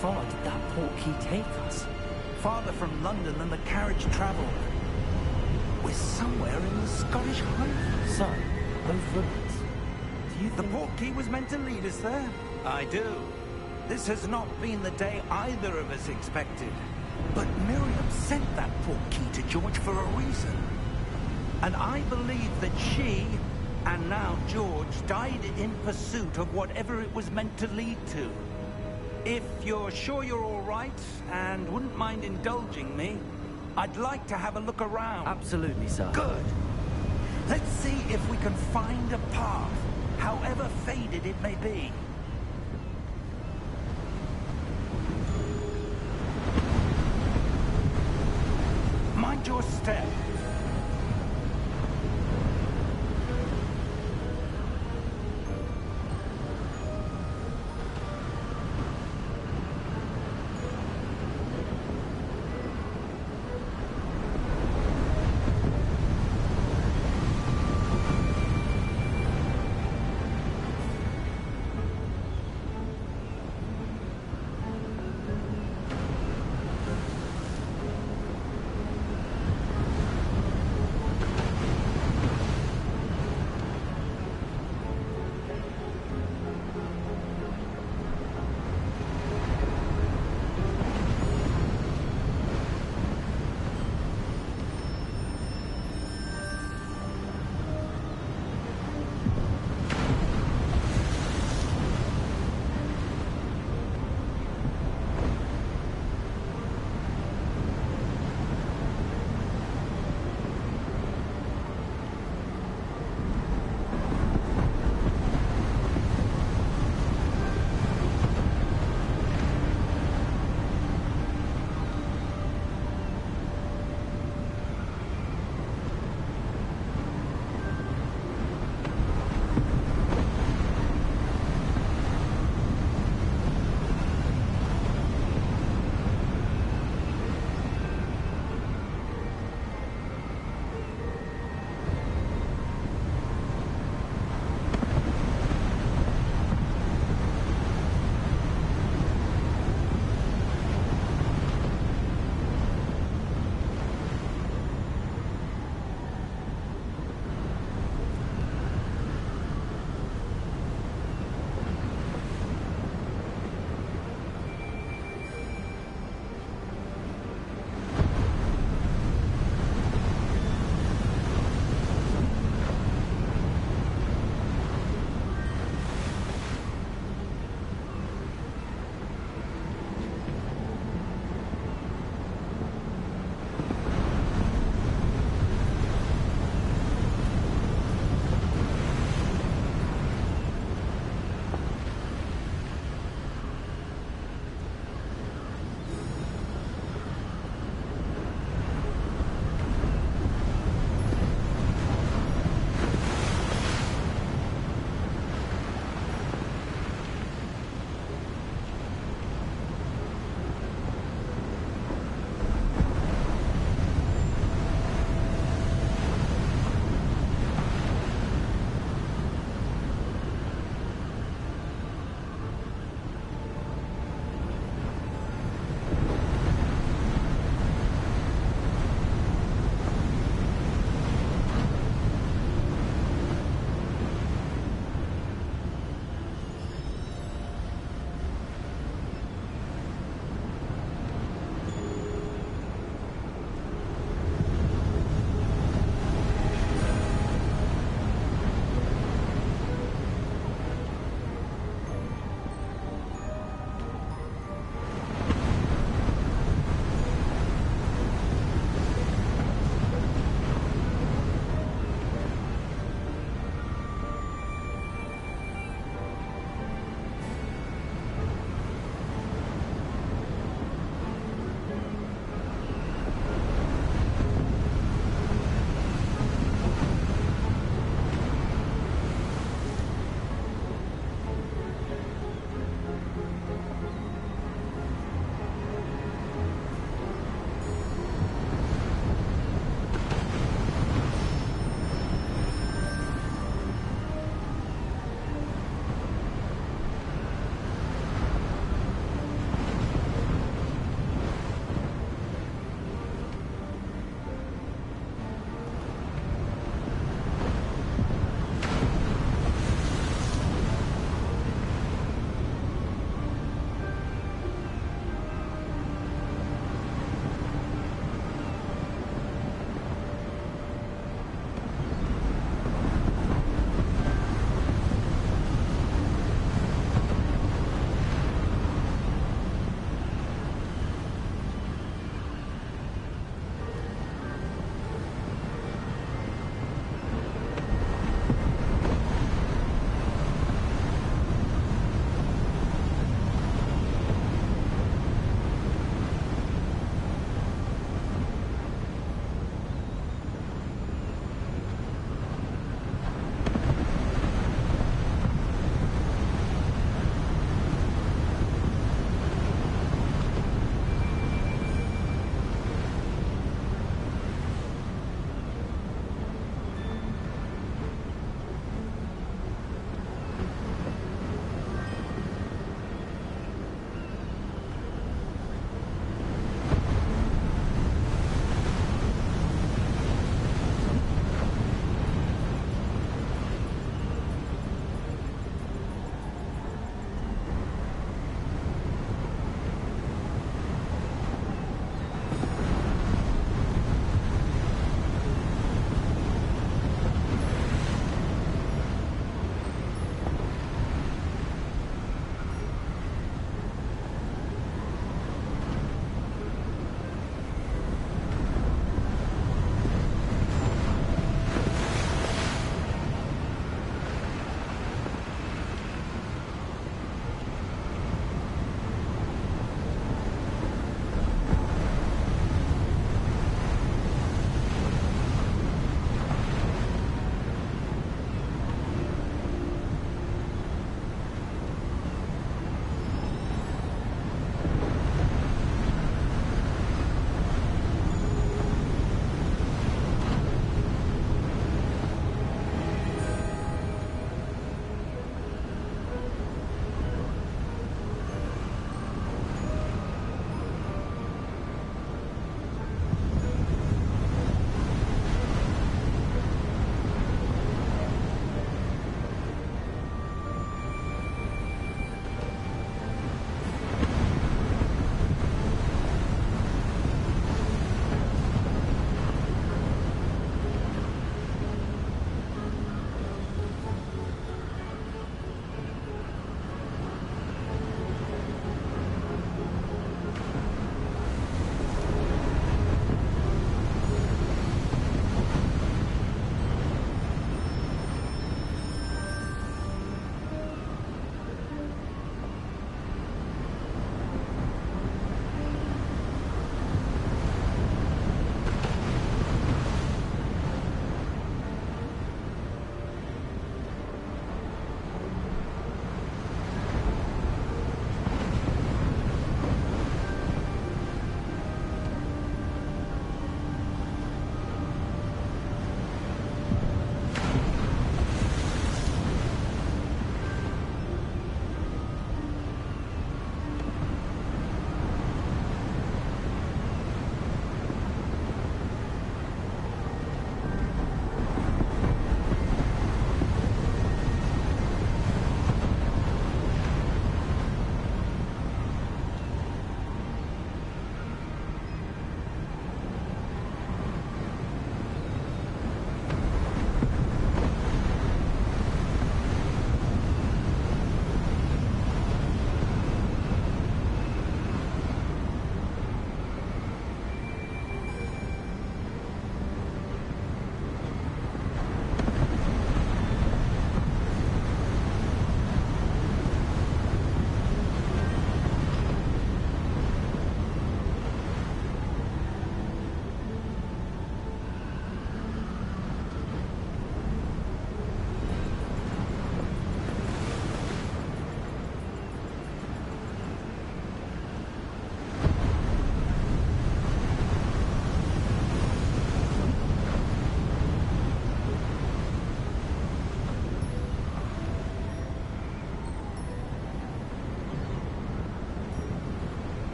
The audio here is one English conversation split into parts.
far did that portkey take us? Farther from London than the carriage travelled. We're somewhere in the Scottish Highlands. So, those ruins. Do you The think... portkey was meant to lead us there? I do. This has not been the day either of us expected. But Miriam sent that portkey to George for a reason. And I believe that she, and now George, died in pursuit of whatever it was meant to lead to. If you're sure you're all right, and wouldn't mind indulging me, I'd like to have a look around. Absolutely, sir. Good. Let's see if we can find a path, however faded it may be. Mind your step.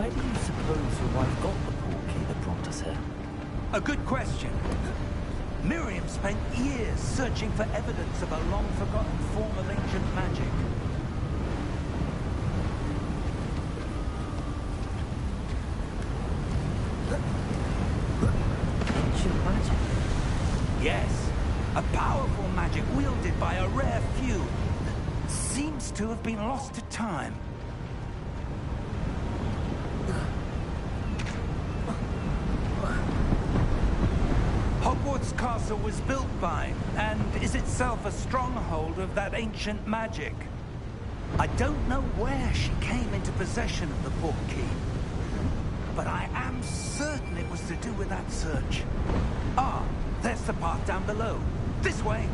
Why do you suppose your wife got the portkey that brought us here? A good question. Miriam spent years searching for evidence of a long-forgotten form of ancient magic. Ancient magic? Yes, a powerful magic wielded by a rare few. Seems to have been lost to time. Hogwarts Castle was built by, and is itself a stronghold of that ancient magic. I don't know where she came into possession of the portkey, but I am certain it was to do with that search. Ah, there's the path down below. This way!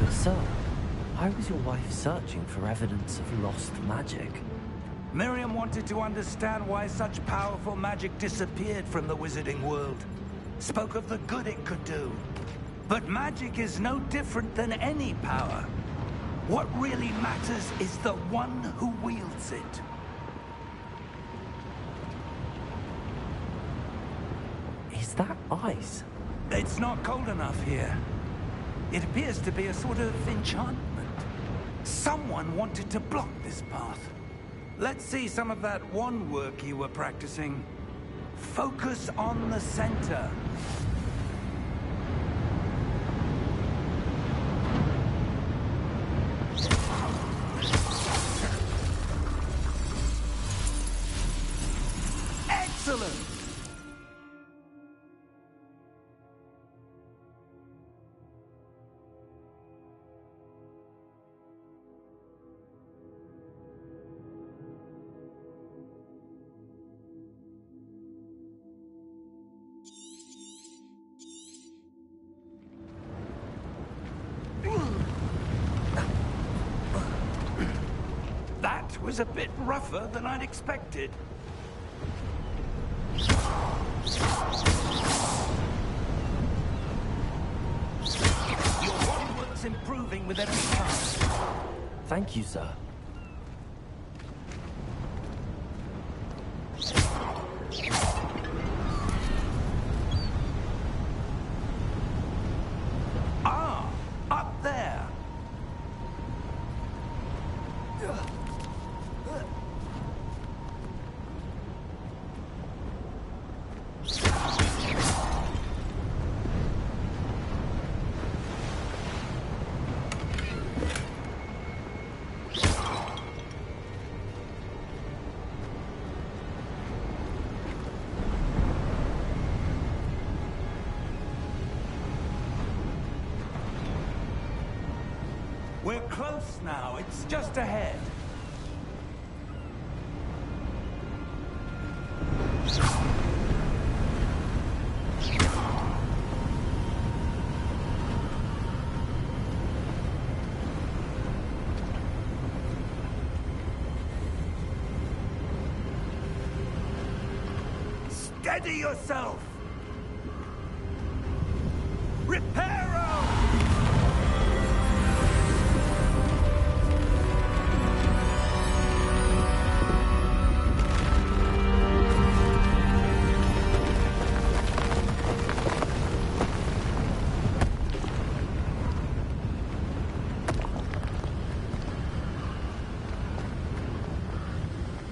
But sir, why was your wife searching for evidence of lost magic? Miriam wanted to understand why such powerful magic disappeared from the wizarding world. Spoke of the good it could do. But magic is no different than any power. What really matters is the one who wields it. Is that ice? It's not cold enough here. It appears to be a sort of enchantment. Someone wanted to block this path. Let's see some of that wand work you were practicing. Focus on the center. Excellent! That was a bit rougher than I'd expected. Your wand work's improving with every cast. Thank you, sir. Ah, up there. We're close now. It's just ahead. Steady yourself! Reparo!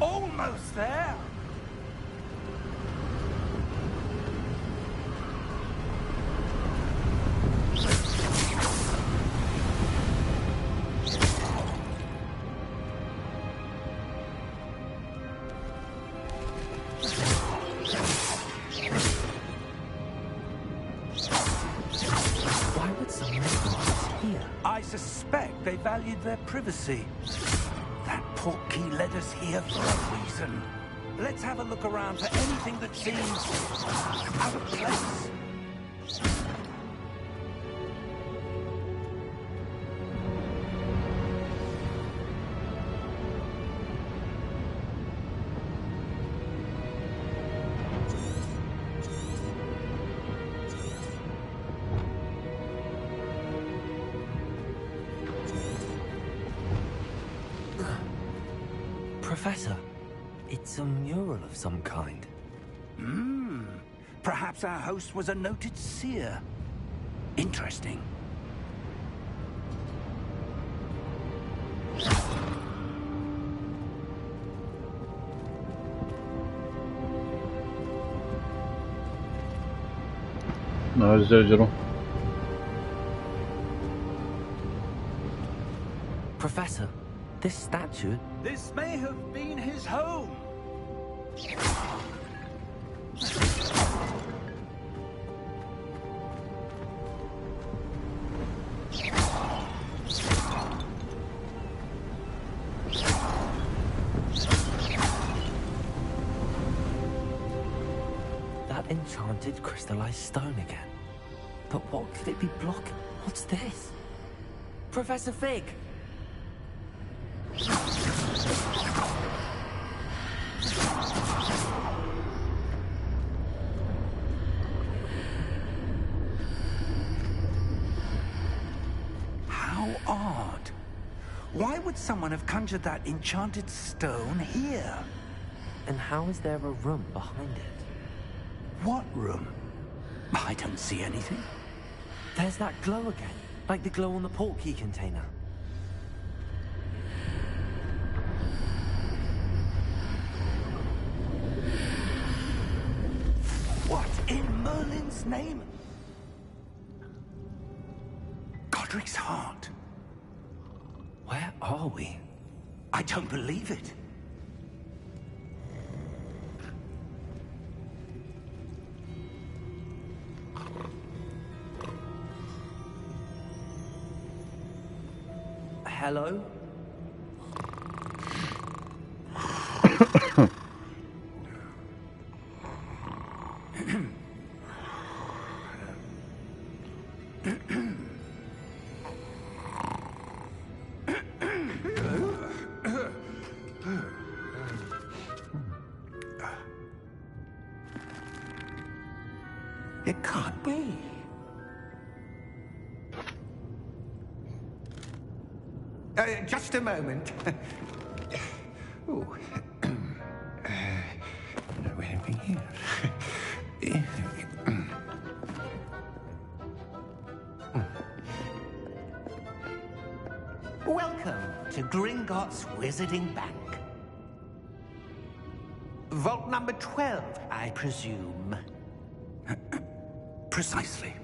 Almost there! Why would someone brought us here? I suspect they valued their privacy. That portkey led us here for a reason. Let's have a look around for anything that seems out of place. Professor, it's a mural of some kind. Perhaps our host was a noted seer. Interesting. No, it's digital. Professor, this statue... This may have been his home. That enchanted crystallized stone again. But what could it be blocking? What's this? Professor Fig! How odd. Why would someone have conjured that enchanted stone here? And how is there a room behind it? What room? I don't see anything. There's that glow again, like the glow on the portkey container. What in Merlin's name? Godric's heart. Where are we? I don't believe it. Hello? It can't be. Just a moment. Oh. Where are we here? Welcome to Gringotts Wizarding Bank. Vault number 12, I presume. Precisely.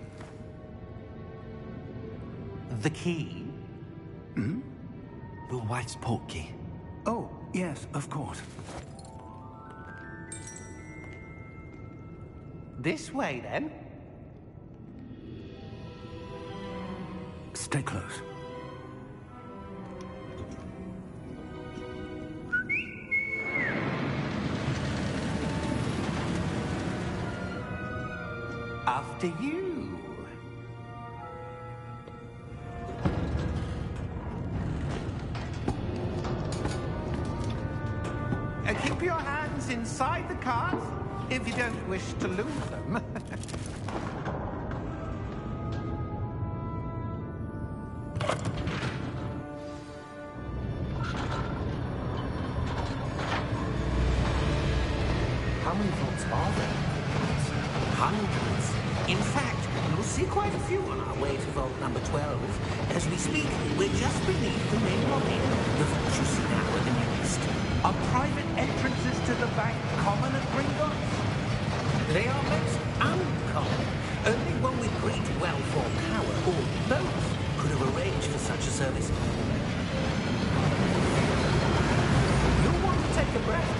The key? Your wife's portkey. Oh, yes, of course. This way, then. Stay close. After you. Keep your hands inside the cards if you don't wish to lose them. How many vaults are there? Hundreds. In fact, you'll see quite a few on our way to vault number 12. As we speak, we're just beneath the main lobby. The vaults you see now are the newest. Are private entrances to the bank common at Gringotts? They are most uncommon. Only one with great wealth or power, or both, could have arranged for such a service. You'll want to take a breath.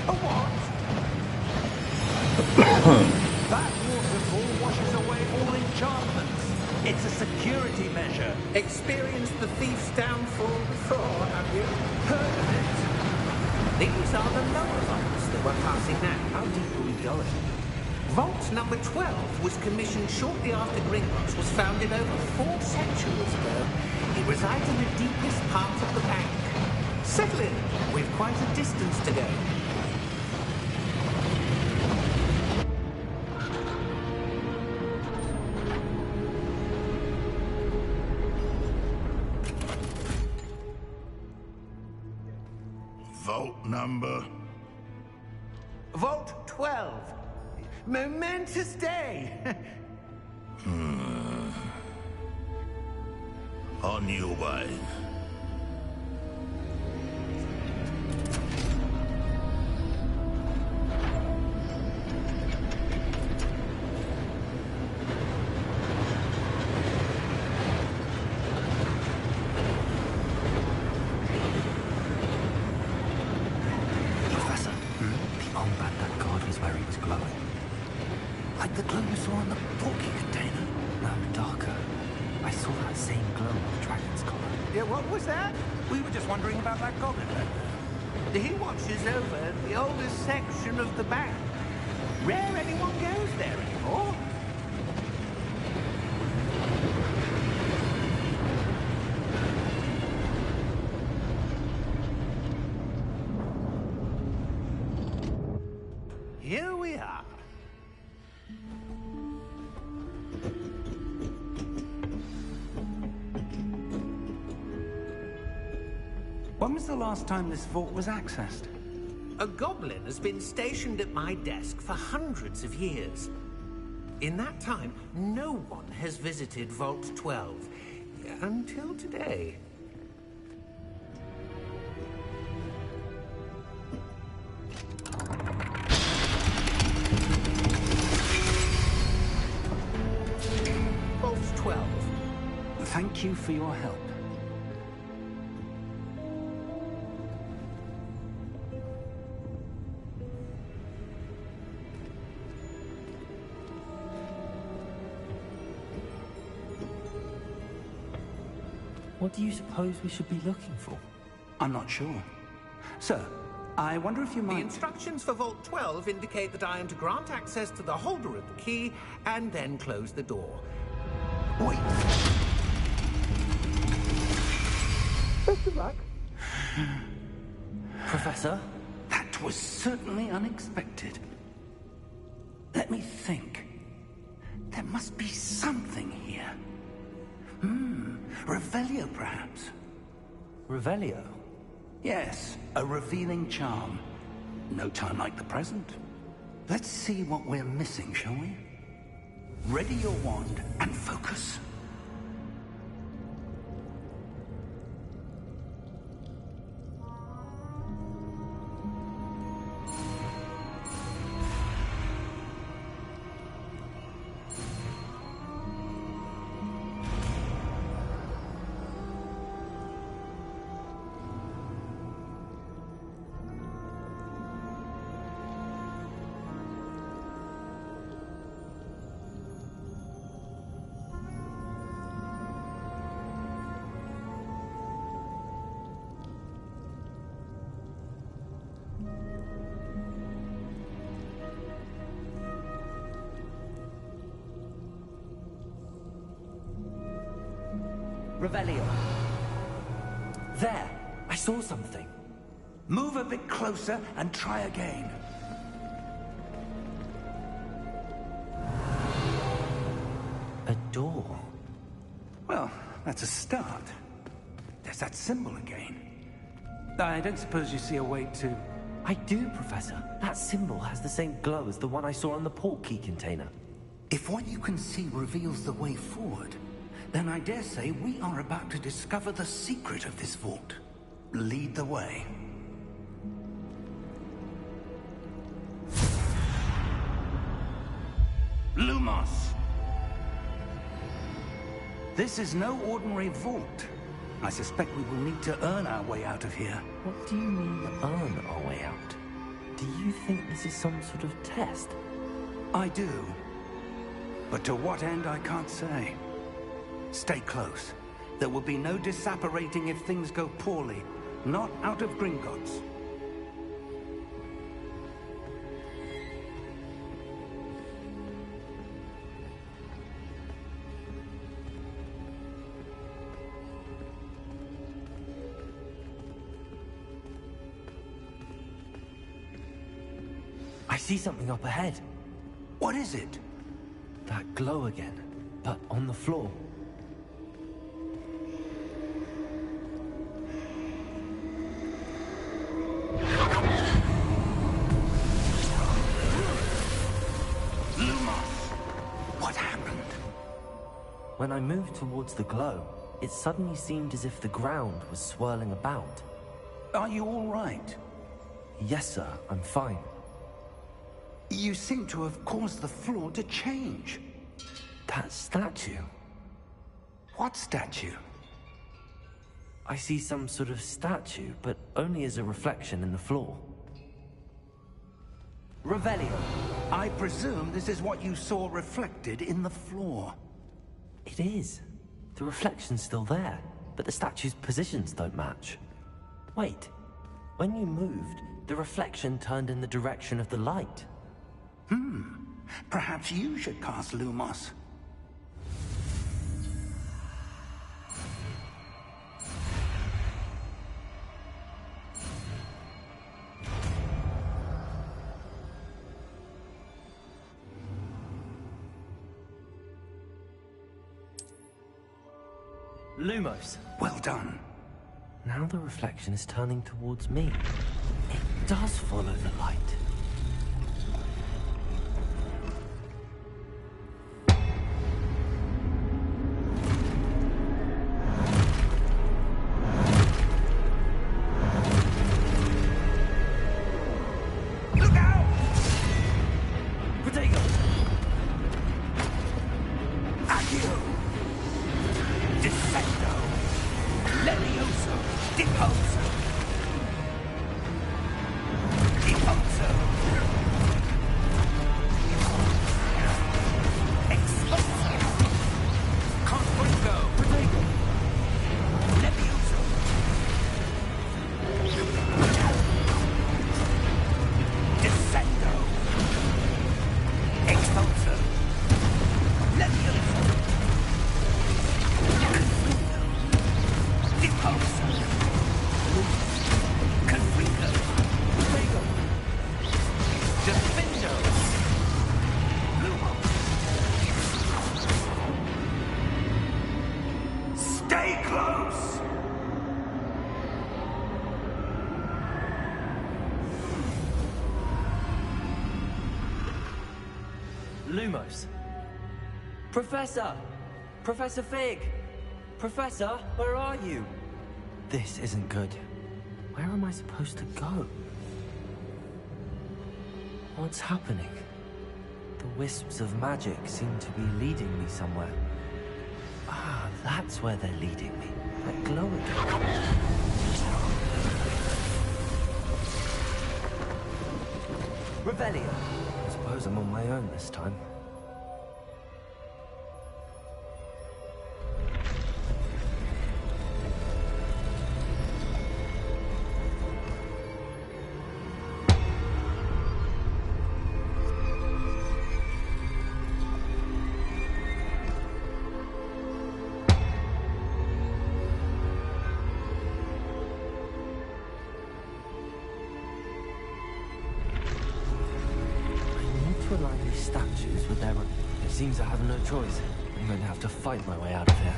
A what? That waterfall washes away all enchantments. It's a security measure. Experienced the thief's downfall before, have you? Heard of it? These are the lower vaults that we're passing now. How deep are we going? Vault number 12 was commissioned shortly after Gringotts was founded over 4 centuries ago. It resides in the deepest part of the bank. Settle in. We've quite a distance to go. Vault number? Vault 12. Momentous day. On your way. Professor, the armband that God was where he was glowing. Like the glow you saw on the porky container? No, darker. I saw that same glow on the dragon's collar. Yeah, what was that? We were just wondering about that goblin back there. He watches over the oldest section of the bank. Rare anyone goes there anymore. Here we are. When was the last time this vault was accessed? A goblin has been stationed at my desk for hundreds of years. In that time, no one has visited Vault 12. Until today. Vault 12. Thank you for your help. What do you suppose we should be looking for? I'm not sure. Sir, I wonder if you The might... instructions for Vault 12 indicate that I am to grant access to the holder of the key and then close the door. Wait. Best of luck. Professor? That was certainly unexpected. Let me think. There must be something here. Revelio, perhaps? Revelio? Yes, a revealing charm. No time like the present. Let's see what we're missing, shall we? Ready your wand and focus. Revelio. There! I saw something. Move a bit closer and try again. A door. Well, that's a start. There's that symbol again. I don't suppose you see a way to... I do, Professor. That symbol has the same glow as the one I saw on the port key container. If what you can see reveals the way forward, then I dare say we are about to discover the secret of this vault. Lead the way. Lumos! This is no ordinary vault. I suspect we will need to earn our way out of here. What do you mean, earn our way out? Do you think this is some sort of test? I do. But to what end, I can't say. Stay close. There will be no disapparating if things go poorly. Not out of Gringotts. I see something up ahead. What is it? That glow again, but on the floor. When I moved towards the glow, it suddenly seemed as if the ground was swirling about. Are you all right? Yes, sir, I'm fine. You seem to have caused the floor to change. That statue? What statue? I see some sort of statue, but only as a reflection in the floor. Revelio. I presume this is what you saw reflected in the floor. It is. The reflection's still there, but the statue's positions don't match. Wait. When you moved, the reflection turned in the direction of the light. Perhaps you should cast Lumos. Lumos. Well done. Now the reflection is turning towards me. It does follow the light. Look out! Protego! Accio! Descendo! Levioso! Deposo! Deposo! Expulso! Confringo! Protego! Levioso! Descendo! Expulso! Levioso! Deposo! Confringo! Protego! Defendo! Lumo! Stay close! Lumos. Professor! Professor Fig! Professor, where are you? This isn't good. Where am I supposed to go? What's happening? The wisps of magic seem to be leading me somewhere. Ah, that's where they're leading me. That glowing. Revelio. I suppose I'm on my own this time. To align these statues with their... It seems I have no choice. I'm going to have to fight my way out of here.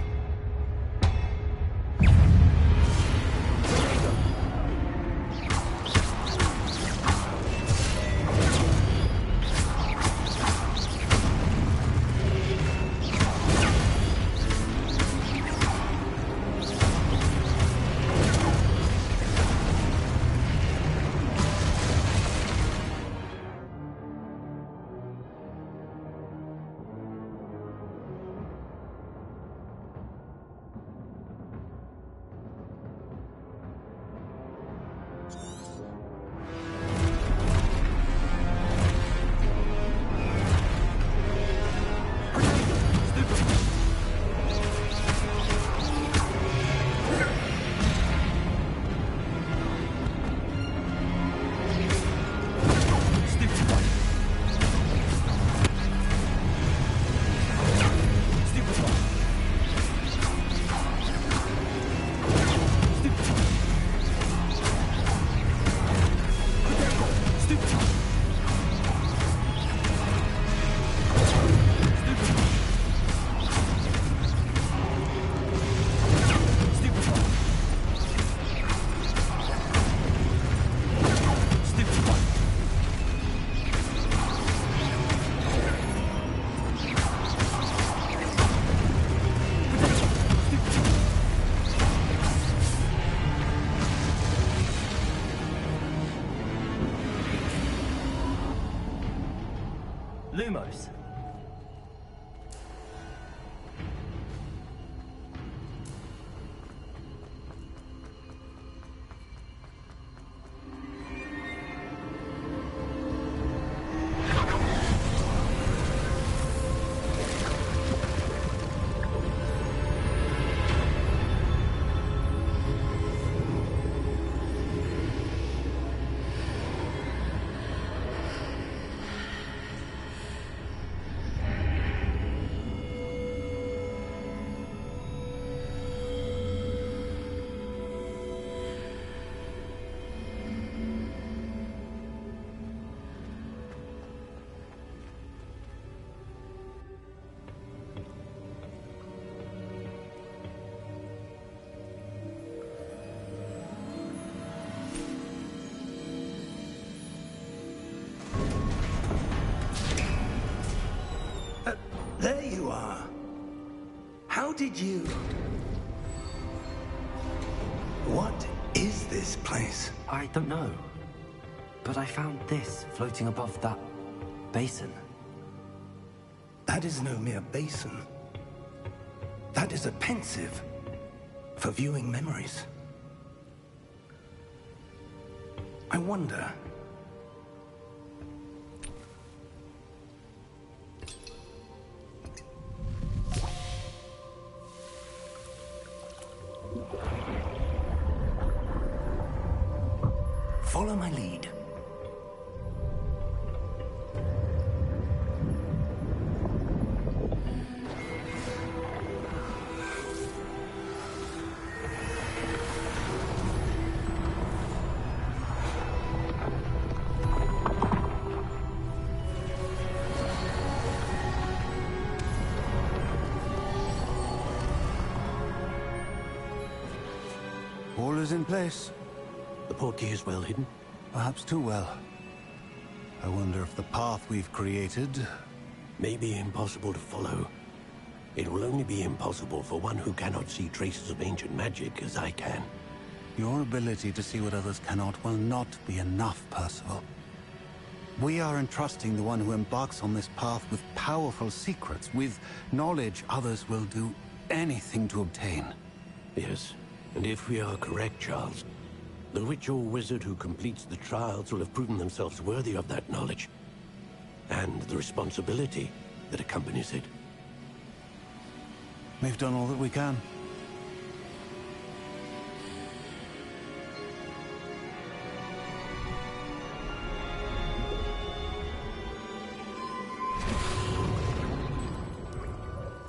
Deimos. There you are. How did you... What is this place? I don't know. But I found this floating above that basin. That is no mere basin. That is a pensive for viewing memories. I wonder... Follow my lead. All is in place. The portkey is well hidden? Perhaps too well. I wonder if the path we've created... May be impossible to follow. It will only be impossible for one who cannot see traces of ancient magic as I can. Your ability to see what others cannot will not be enough, Percival. We are entrusting the one who embarks on this path with powerful secrets, with knowledge others will do anything to obtain. Yes, and if we are correct, Charles, the witch or wizard who completes the trials will have proven themselves worthy of that knowledge, and the responsibility that accompanies it. We've done all that we can.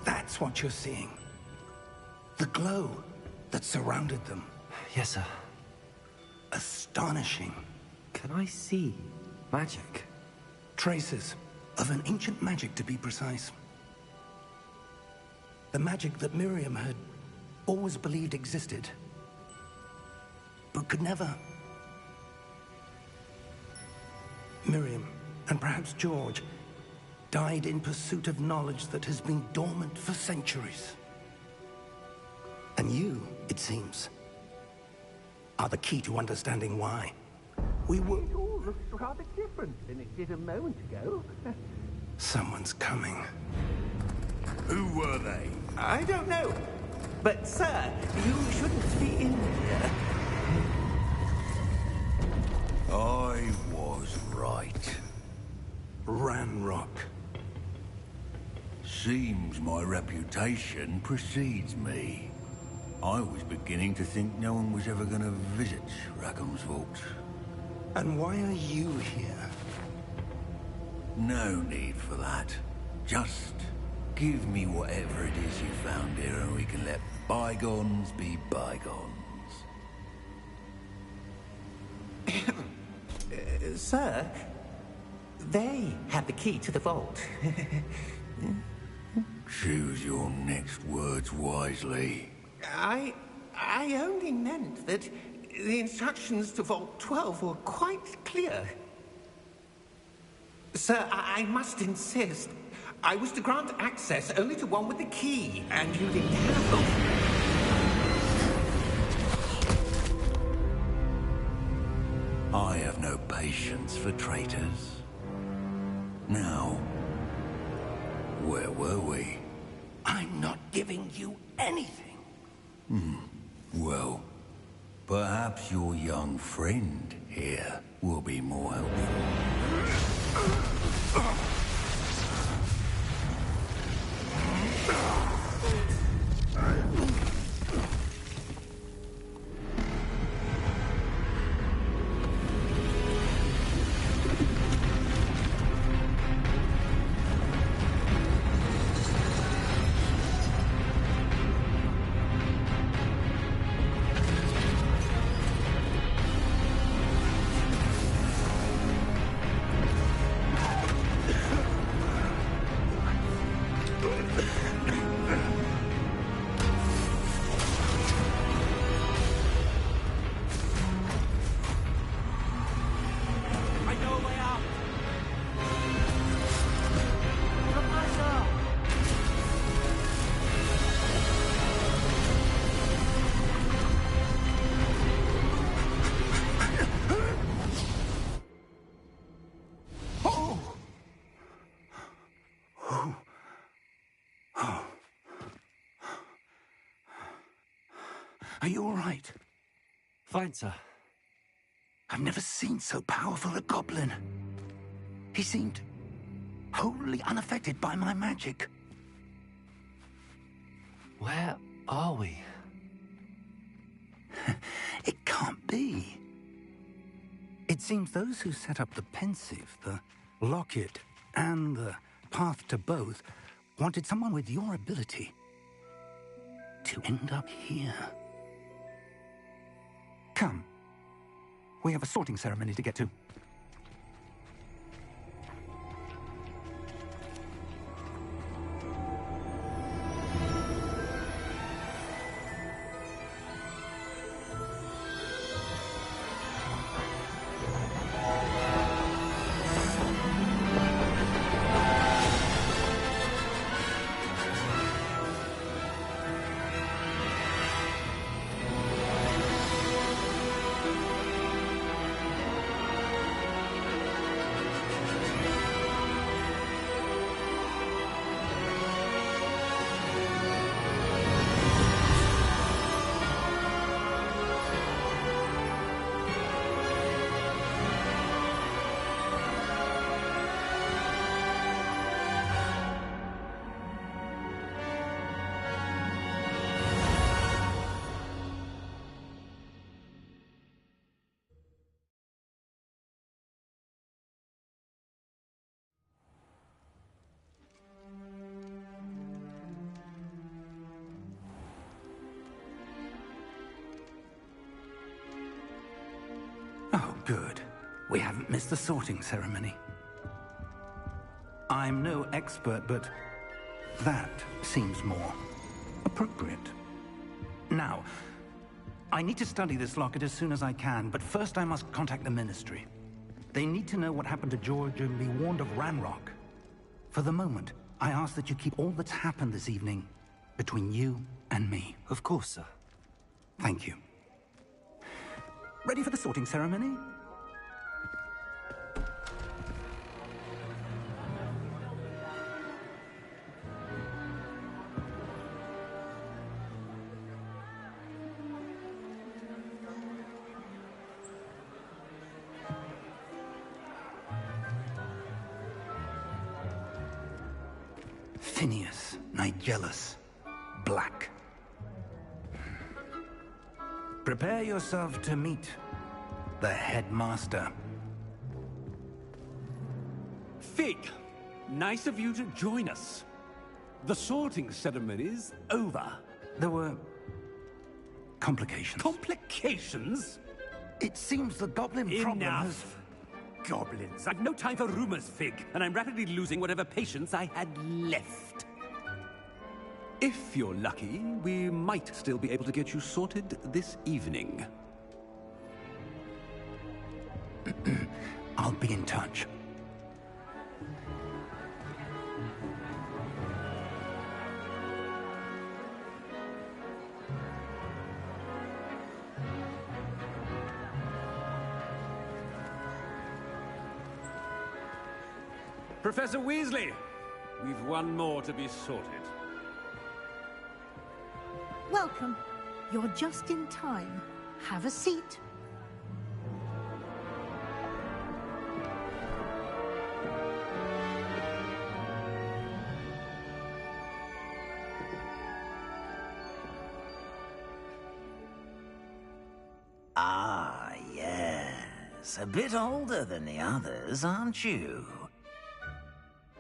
That's what you're seeing. The glow that surrounded them. Yes, sir. Astonishing. Can I see magic? Traces of an ancient magic, to be precise. The magic that Miriam had always believed existed, but could never. Miriam, and perhaps George, died in pursuit of knowledge that has been dormant for centuries. And you, it seems, are the key to understanding why. We were... It all looks rather different than it did a moment ago. Someone's coming. Who were they? I don't know. But, sir, you shouldn't be in here. I was right. Ranrock. Seems my reputation precedes me. I was beginning to think no one was ever going to visit Rackham's Vault. And why are you here? No need for that. Just give me whatever it is you found here and we can let bygones be bygones. Sir, they had the key to the vault. Choose your next words wisely. I only meant that the instructions to Vault 12 were quite clear. Sir, I must insist. I was to grant access only to one with the key, and you didn't have them. I have no patience for traitors. Now, Where were we? I'm not giving you anything. Well, perhaps your young friend here will be more helpful. Are you all right? Fine, sir. I've never seen so powerful a goblin. He seemed wholly unaffected by my magic. Where are we? It can't be. It seems those who set up the Pensive, the Locket, and the Path to Both wanted someone with your ability to end up here. Come. We have a sorting ceremony to get to. Oh, good. We haven't missed the sorting ceremony. I'm no expert, but that seems more appropriate. Now, I need to study this locket as soon as I can, but first I must contact the Ministry. They need to know what happened to George and be warned of Ranrock. For the moment, I ask that you keep all that's happened this evening between you and me. Of course, sir. Thank you. Ready for the sorting ceremony? Phineas Nigellus Black. Prepare yourself to meet the headmaster. Fig, nice of you to join us. The sorting ceremony's over. There were complications. Complications? It seems the goblin problem has... Enough. Goblins. I've no time for rumors, Fig, and I'm rapidly losing whatever patience I had left. If you're lucky, we might still be able to get you sorted this evening. I'll be in touch. Professor Weasley, we've one more to be sorted. Welcome. You're just in time. Have a seat. Ah, yes. A bit older than the others, aren't you?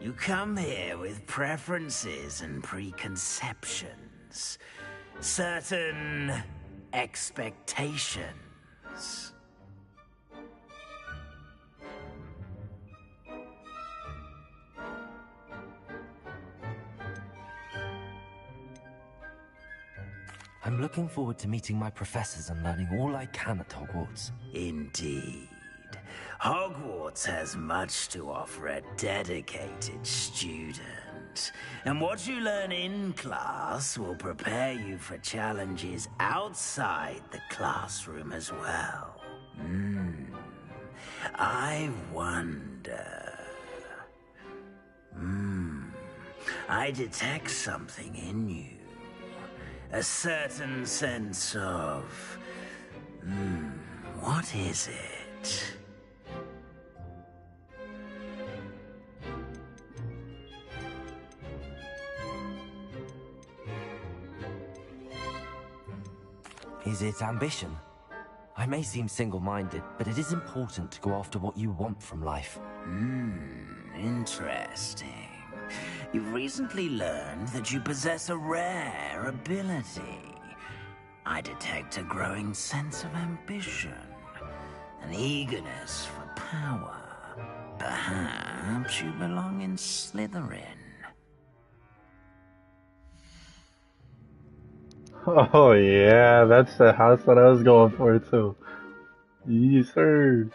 You come here with preferences and preconceptions. Certain expectations. I'm looking forward to meeting my professors and learning all I can at Hogwarts. Indeed. Hogwarts has much to offer a dedicated student. And what you learn in class will prepare you for challenges outside the classroom as well. I wonder... I detect something in you. A certain sense of... what is it? Is it ambition? I may seem single-minded, but it is important to go after what you want from life. Interesting. You've recently learned that you possess a rare ability. I detect a growing sense of ambition, an eagerness for power. Perhaps you belong in Slytherin. Oh yeah, that's the house that I was going for too. Yes, sir.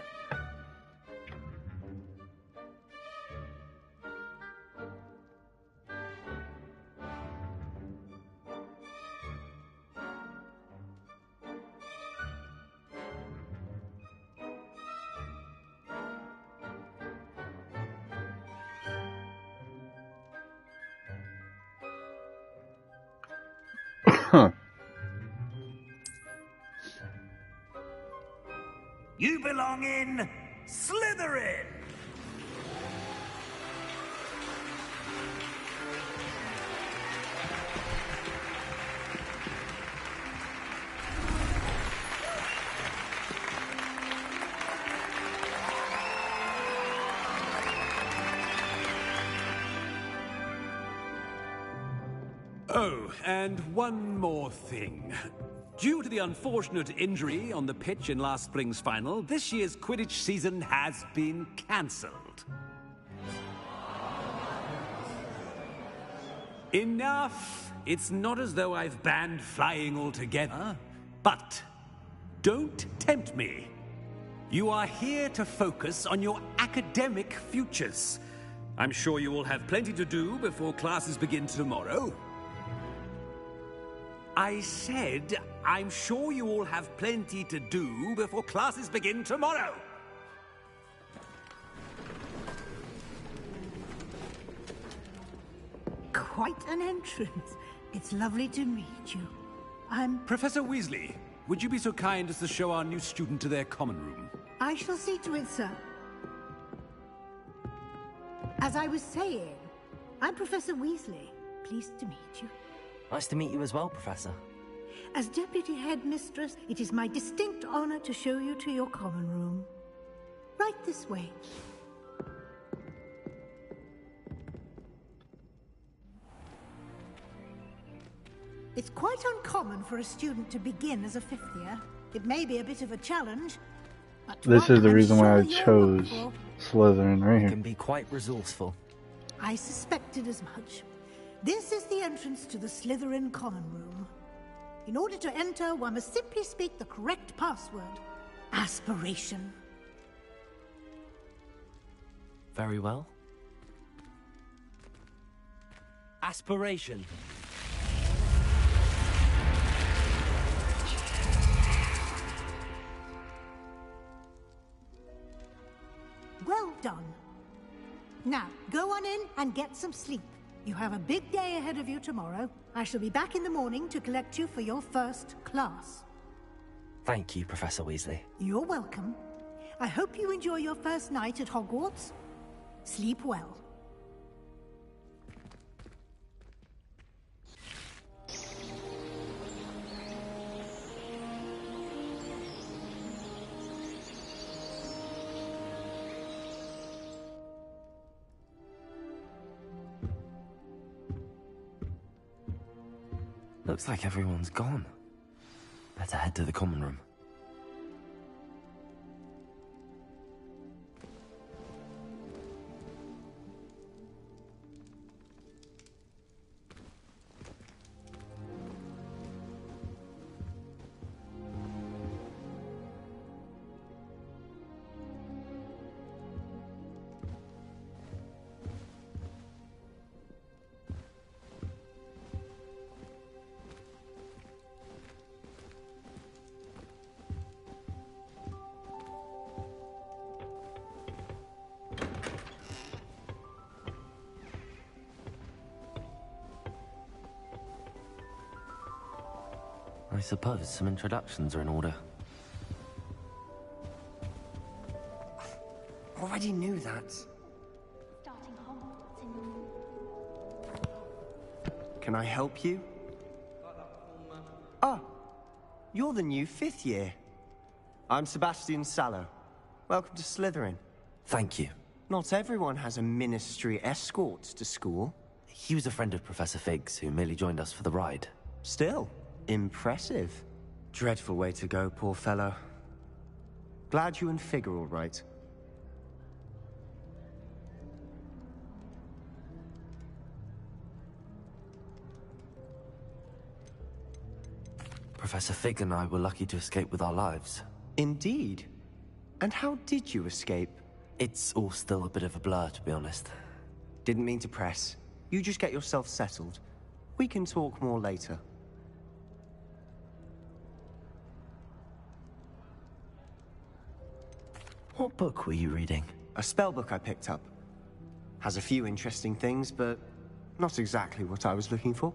You belong in Slytherin! Oh, and one more thing. Due to the unfortunate injury on the pitch in last spring's final, this year's Quidditch season has been cancelled. Enough! It's not as though I've banned flying altogether. But don't tempt me. You are here to focus on your academic futures. I'm sure you will have plenty to do before classes begin tomorrow. I said, I'm sure you all have plenty to do before classes begin tomorrow. Quite an entrance. It's lovely to meet you. I'm... Professor Weasley, would you be so kind as to show our new student to their common room? I shall see to it, sir. As I was saying, I'm Professor Weasley. Pleased to meet you. Nice to meet you as well, Professor. As Deputy Headmistress, it is my distinct honor to show you to your common room. Right this way. It's quite uncommon for a student to begin as a fifth year. It may be a bit of a challenge, but This is the I'm reason why I sure you'll chose look Slytherin right You here. can be quite resourceful. for. I suspected as much. This is the entrance to the Slytherin common room. In order to enter, one must simply speak the correct password. Aspiration. Very well. Aspiration. Well done. Now, go on in and get some sleep. You have a big day ahead of you tomorrow. I shall be back in the morning to collect you for your first class. Thank you, Professor Weasley. You're welcome. I hope you enjoy your first night at Hogwarts. Sleep well. Looks like everyone's gone. Better head to the common room. I suppose some introductions are in order. Already knew that. Can I help you? Ah, you're the new 5th year. I'm Sebastian Sallow. Welcome to Slytherin. Thank you. Not everyone has a ministry escort to school. He was a friend of Professor Fig's who merely joined us for the ride. Still, impressive. Dreadful way to go, poor fellow. Glad you and Fig are all right. Professor Fig and I were lucky to escape with our lives. Indeed. And how did you escape? It's all still a bit of a blur, to be honest. Didn't mean to press. You just get yourself settled. We can talk more later. What book were you reading? A spell book I picked up. Has a few interesting things, but not exactly what I was looking for.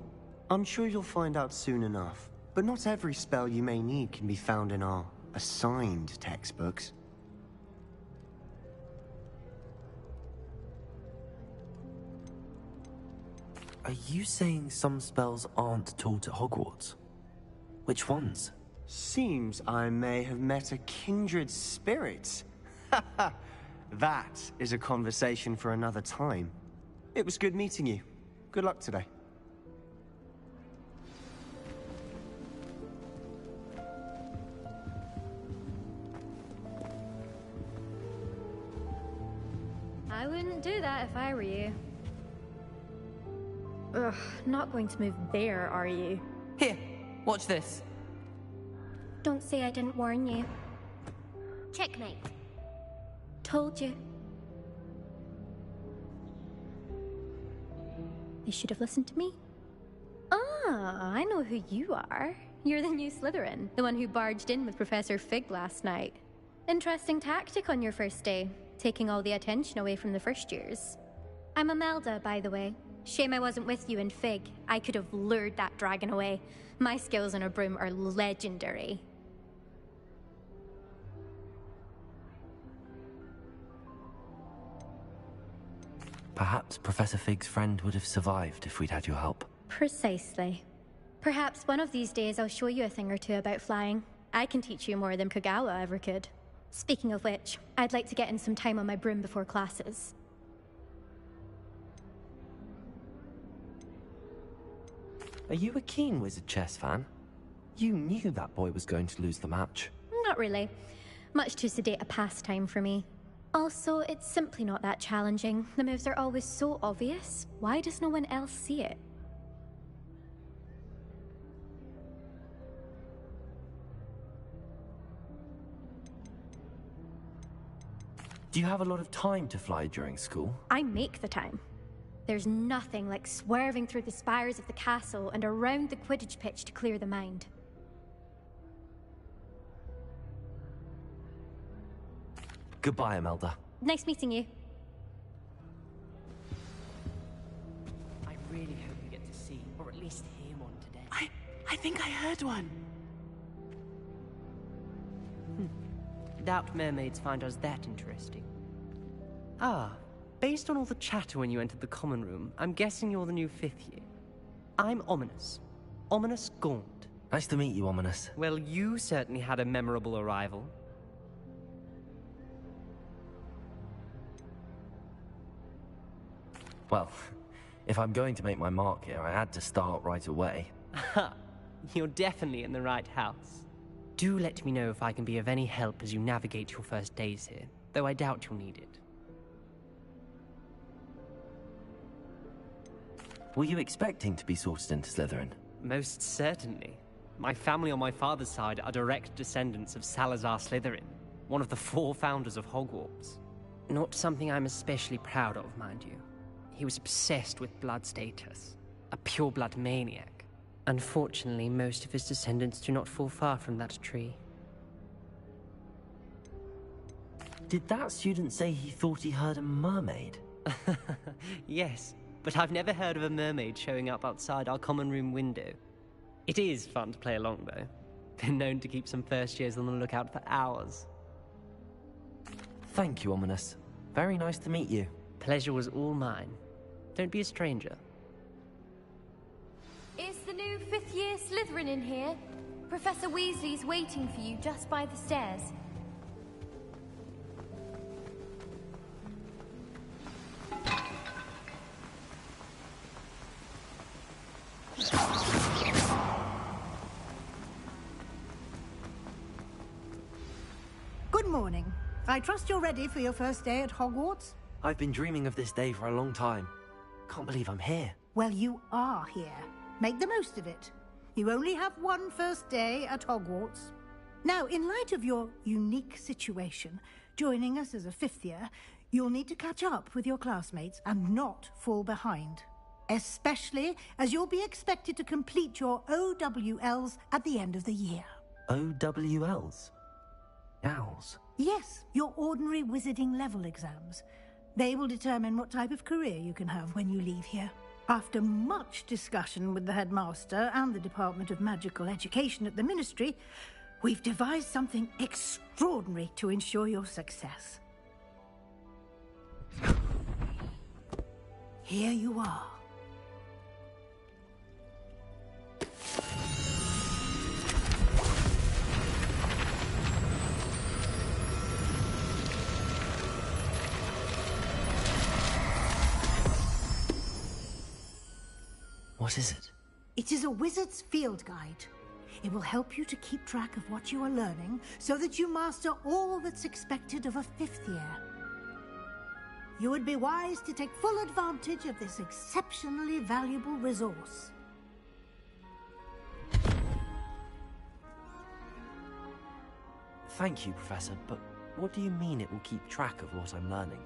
I'm sure you'll find out soon enough. But not every spell you may need can be found in our assigned textbooks. Are you saying some spells aren't taught at Hogwarts? Which ones? Seems I may have met a kindred spirit. That is a conversation for another time. It was good meeting you. Good luck today. I wouldn't do that if I were you. Ugh, not going to move there, are you? Here, watch this. Don't say I didn't warn you. Checkmate. Told you. You should have listened to me. Ah, I know who you are. You're the new Slytherin, the one who barged in with Professor Fig last night. Interesting tactic on your first day, taking all the attention away from the first years. I'm Imelda, by the way. Shame I wasn't with you in Fig. I could have lured that dragon away. My skills on a broom are legendary. Perhaps Professor Fig's friend would have survived if we'd had your help. Precisely. Perhaps one of these days I'll show you a thing or two about flying. I can teach you more than Kogawa ever could. Speaking of which, I'd like to get in some time on my broom before classes. Are you a keen Wizard Chess fan? You knew that boy was going to lose the match. Not really. Much too sedate a pastime for me. Also, it's simply not that challenging. The moves are always so obvious. Why does no one else see it? Do you have a lot of time to fly during school? I make the time. There's nothing like swerving through the spires of the castle and around the Quidditch pitch to clear the mind. Goodbye, Imelda. Nice meeting you. I I think I heard one. Doubt mermaids find us that interesting. Ah, based on all the chatter when you entered the common room, I'm guessing you're the new 5th year. I'm Ominous. Ominous Gaunt. Nice to meet you, Ominous. Well, you certainly had a memorable arrival. Well, if I'm going to make my mark here, I had to start right away. Ha! You're definitely in the right house. Do let me know if I can be of any help as you navigate your first days here, though I doubt you'll need it. Were you expecting to be sorted into Slytherin? Most certainly. My family on my father's side are direct descendants of Salazar Slytherin, one of the 4 founders of Hogwarts. Not something I'm especially proud of, mind you. He was obsessed with blood status, a pure-blood maniac. Unfortunately, most of his descendants do not fall far from that tree. Did that student say he thought he heard a mermaid? Yes, but I've never heard of a mermaid showing up outside our common room window. It is fun to play along, though. Been known to keep some first years on the lookout for hours. Thank you, Ominous. Very nice to meet you. Pleasure was all mine. Don't be a stranger. Is the new 5th year Slytherin in here? Professor Weasley's waiting for you just by the stairs. Good morning. I trust you're ready for your first day at Hogwarts? I've been dreaming of this day for a long time. Can't believe I'm here. Well, you are here. Make the most of it. You only have one first day at Hogwarts. Now, in light of your unique situation, joining us as a 5th year, you'll need to catch up with your classmates and not fall behind. Especially as you'll be expected to complete your OWLs at the end of the year. OWLs? Owls? Yes, your ordinary wizarding level exams. They will determine what type of career you can have when you leave here. After much discussion with the headmaster and the Department of Magical Education at the Ministry, we've devised something extraordinary to ensure your success. Here you are. What is it? It is a wizard's field guide. It will help you to keep track of what you are learning so that you master all that's expected of a 5th year. You would be wise to take full advantage of this exceptionally valuable resource. Thank you, Professor, but what do you mean it will keep track of what I'm learning?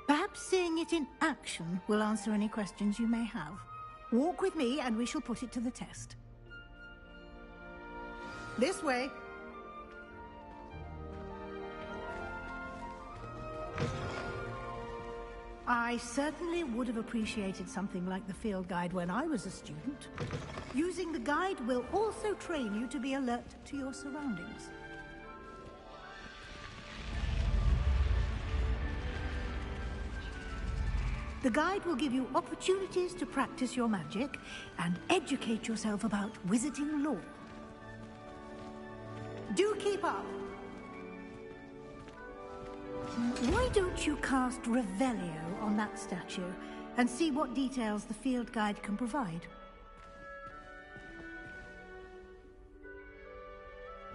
Perhaps seeing it in action will answer any questions you may have. Walk with me and we shall put it to the test. This way. I certainly would have appreciated something like the field guide when I was a student. Using the guide will also train you to be alert to your surroundings. The guide will give you opportunities to practice your magic and educate yourself about wizarding lore. Do keep up! Why don't you cast Revelio on that statue and see what details the field guide can provide?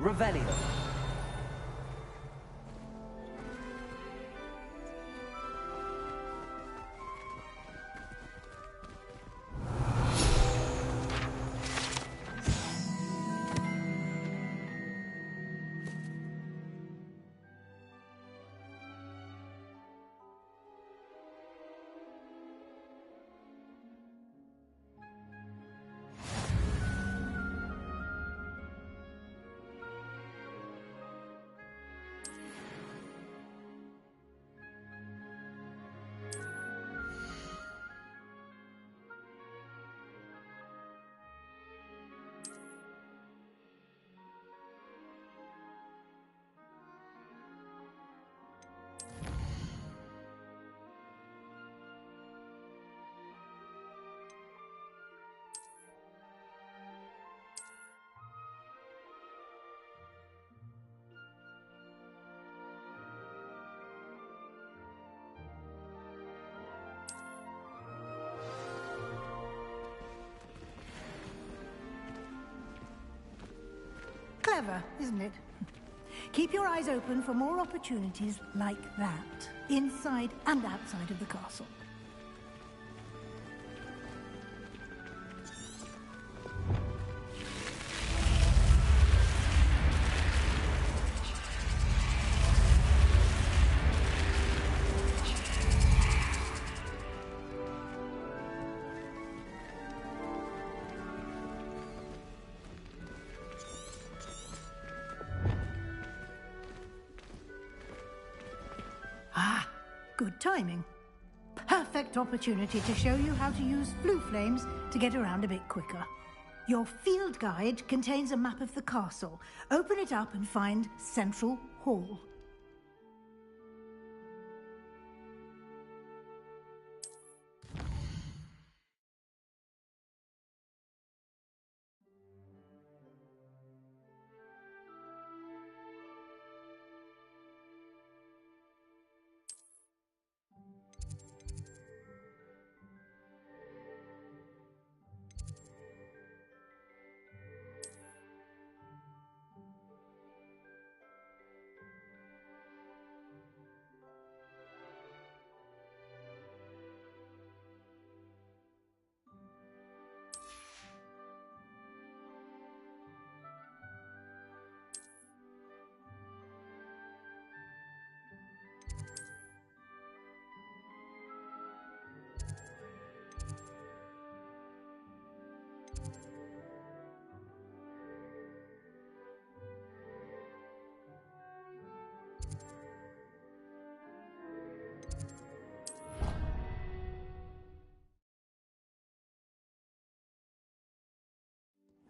Revelio. Clever, isn't it? Keep your eyes open for more opportunities like that, inside and outside of the castle. Good timing. Perfect opportunity to show you how to use flue flames to get around a bit quicker. Your field guide contains a map of the castle. Open it up and find Central Hall.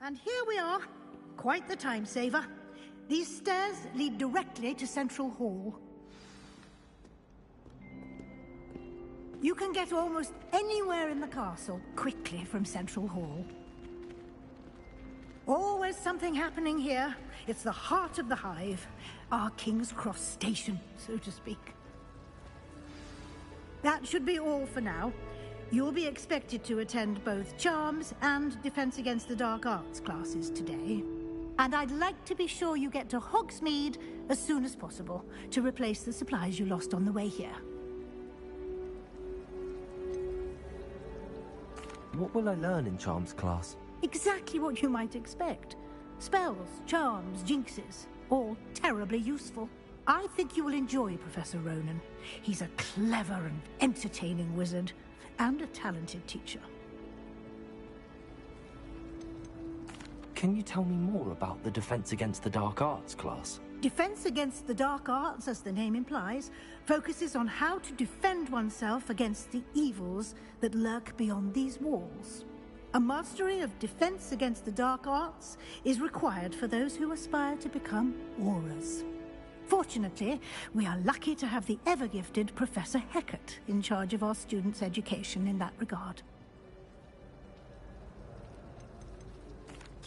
And here we are. Quite the time saver. These stairs lead directly to Central Hall. You can get almost anywhere in the castle quickly from Central Hall. Always something happening here. It's the heart of the hive. Our King's Cross station, so to speak. That should be all for now. You'll be expected to attend both Charms and Defense Against the Dark Arts classes today. And I'd like to be sure you get to Hogsmeade as soon as possible to replace the supplies you lost on the way here. What will I learn in Charms class? Exactly what you might expect. Spells, charms, jinxes, all terribly useful. I think you will enjoy Professor Ronen. He's a clever and entertaining wizard, and a talented teacher. Can you tell me more about the Defense Against the Dark Arts class? Defense Against the Dark Arts, as the name implies, focuses on how to defend oneself against the evils that lurk beyond these walls. A mastery of Defense Against the Dark Arts is required for those who aspire to become Aurors. Fortunately, we are lucky to have the ever-gifted Professor Hecat in charge of our students' education in that regard.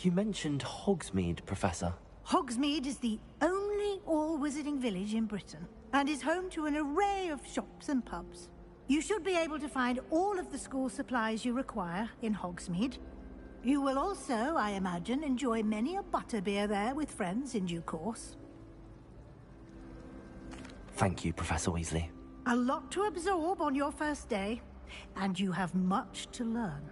You mentioned Hogsmeade, Professor. Hogsmeade is the only all-wizarding village in Britain, and is home to an array of shops and pubs. You should be able to find all of the school supplies you require in Hogsmeade. You will also, I imagine, enjoy many a butterbeer there with friends in due course. Thank you, Professor Weasley. A lot to absorb on your first day, and you have much to learn.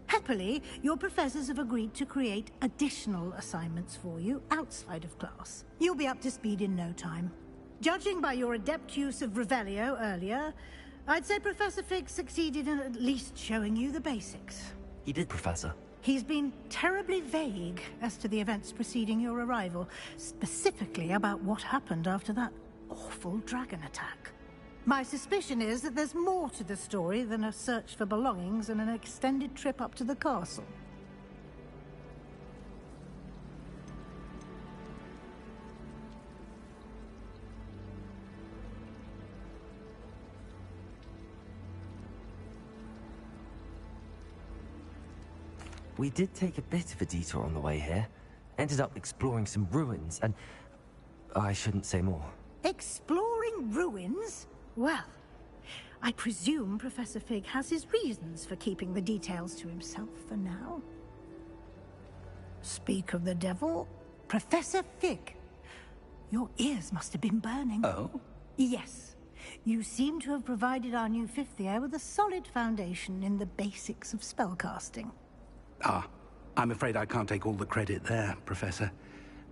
Happily, your professors have agreed to create additional assignments for you outside of class. You'll be up to speed in no time. Judging by your adept use of Revelio earlier, I'd say Professor Fig succeeded in at least showing you the basics. He did, Professor. He's been terribly vague as to the events preceding your arrival, specifically about what happened after that awful dragon attack. My suspicion is that there's more to the story than a search for belongings and an extended trip up to the castle. We did take a bit of a detour on the way here. Ended up exploring some ruins, and I shouldn't say more. Exploring ruins? Well, I presume Professor Fig has his reasons for keeping the details to himself for now. Speak of the devil, Professor Fig. Your ears must have been burning. Oh? Yes. You seem to have provided our new fifth year with a solid foundation in the basics of spellcasting. Ah, I'm afraid I can't take all the credit there, Professor.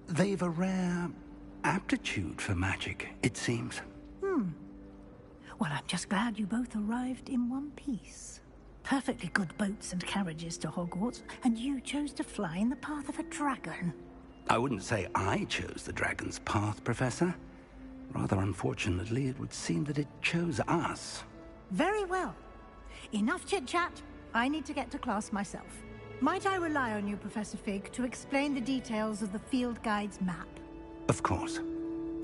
They've a rare aptitude for magic, it seems. Well, I'm just glad you both arrived in one piece. Perfectly good boats and carriages to Hogwarts, and you chose to fly in the path of a dragon. I wouldn't say I chose the dragon's path, Professor. Rather unfortunately, it would seem that it chose us. Very well. Enough chit-chat. I need to get to class myself. Might I rely on you, Professor Fig, to explain the details of the field guide's map? Of course.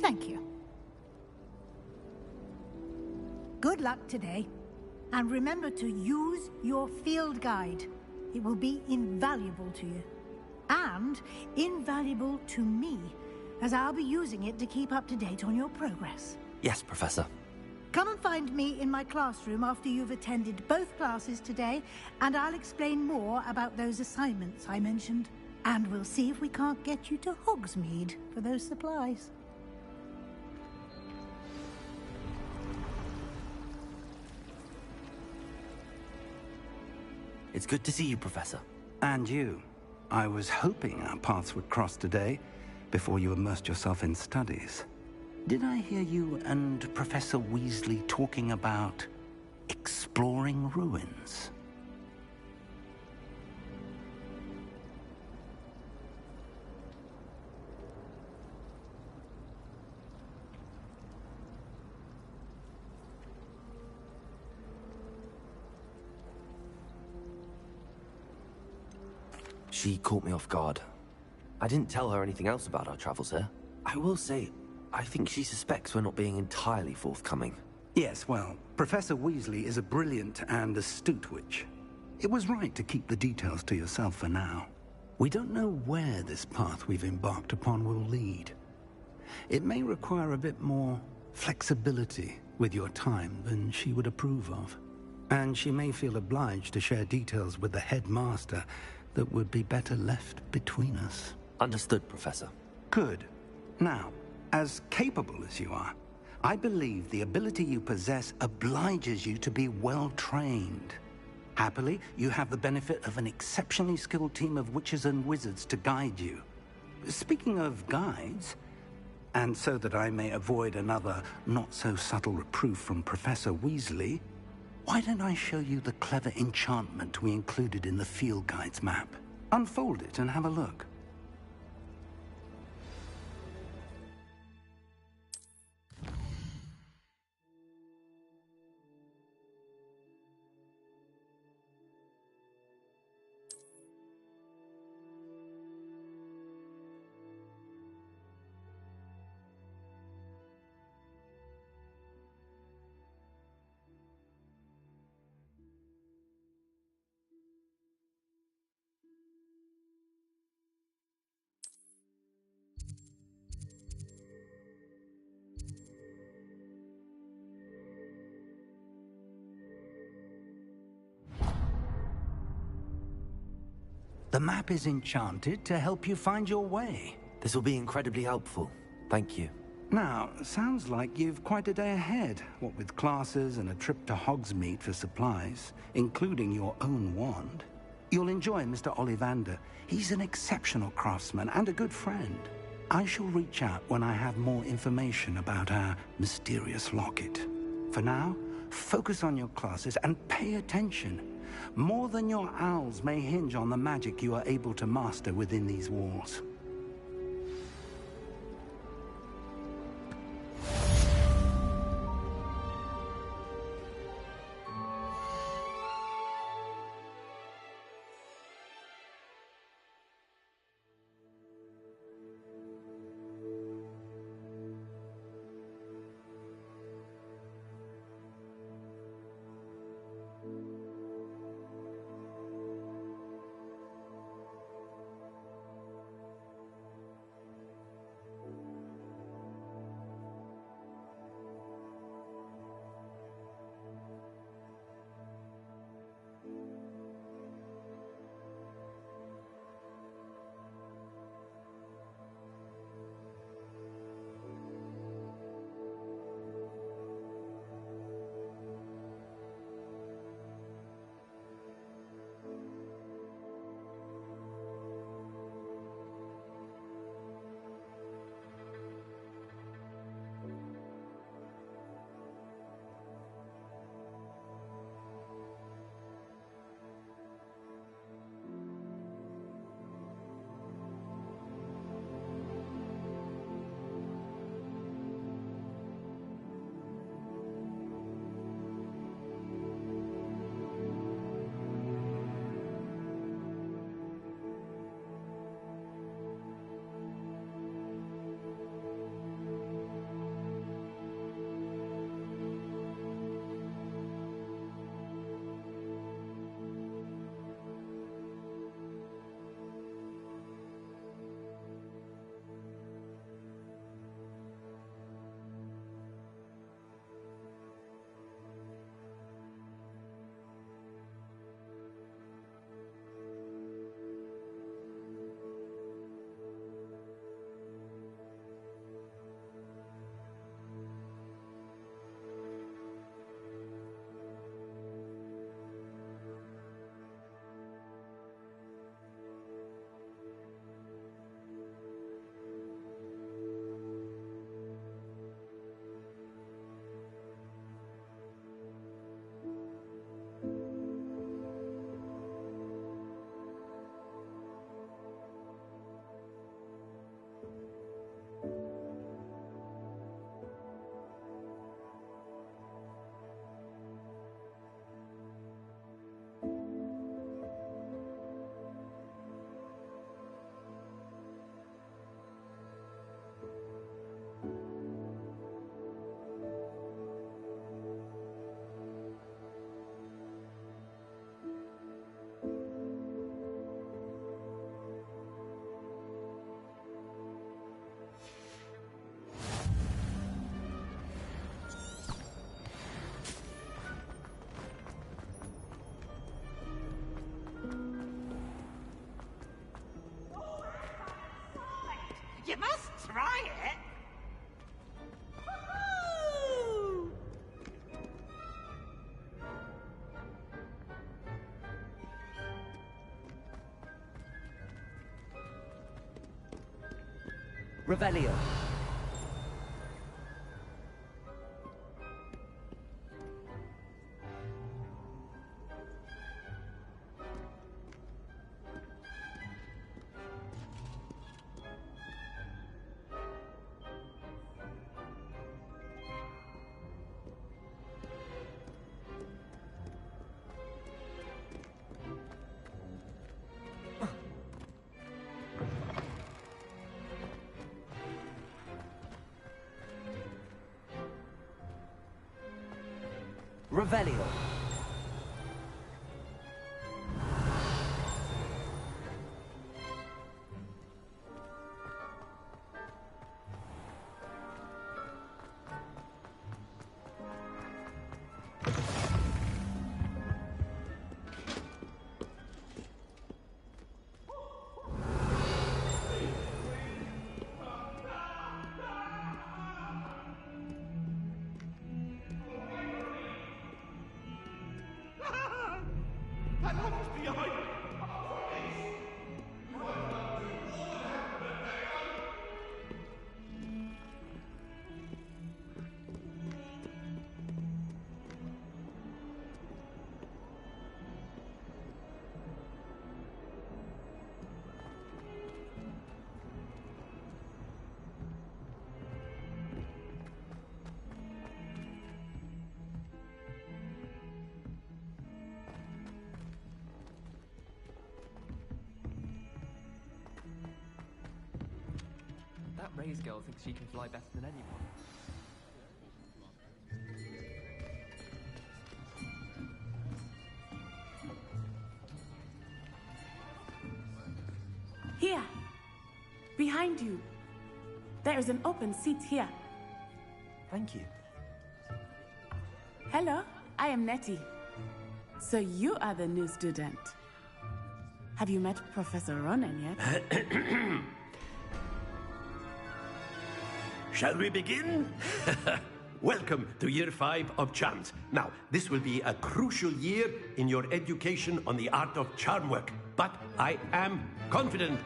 Thank you. Good luck today. And remember to use your field guide. It will be invaluable to you. And invaluable to me, as I'll be using it to keep up to date on your progress. Yes, Professor. Come and find me in my classroom after you've attended both classes today, and I'll explain more about those assignments I mentioned. And we'll see if we can't get you to Hogsmeade for those supplies. It's good to see you, Professor. And you. I was hoping our paths would cross today, before you immersed yourself in studies. Did I hear you and Professor Weasley talking about exploring ruins? She caught me off guard. I didn't tell her anything else about our travels here. I will say, I think she suspects we're not being entirely forthcoming. Yes, well, Professor Weasley is a brilliant and astute witch. It was right to keep the details to yourself for now. We don't know where this path we've embarked upon will lead. It may require a bit more flexibility with your time than she would approve of. And she may feel obliged to share details with the headmaster that would be better left between us. Understood, Professor. Good. Now, as capable as you are, I believe the ability you possess obliges you to be well-trained. Happily, you have the benefit of an exceptionally skilled team of witches and wizards to guide you. Speaking of guides, and so that I may avoid another not-so-subtle reproof from Professor Weasley, why don't I show you the clever enchantment we included in the field guide's map? Unfold it and have a look. The map is enchanted to help you find your way. This will be incredibly helpful. Thank you. Now, sounds like you've quite a day ahead, what with classes and a trip to Hogsmeade for supplies, including your own wand. You'll enjoy Mr. Ollivander. He's an exceptional craftsman and a good friend. I shall reach out when I have more information about our mysterious locket. For now, focus on your classes and pay attention. More than your owls may hinge on the magic you are able to master within these walls. try it? Revelio. Revelio. That Ray's girl thinks she can fly better than anyone. Here! Behind you! There is an open seat here. Thank you. Hello, I am Nettie. So you are the new student. Have you met Professor Ronen yet? Shall we begin? Welcome to Year 5 of Charms. Now, this will be a crucial year in your education on the art of charm work. But I am confident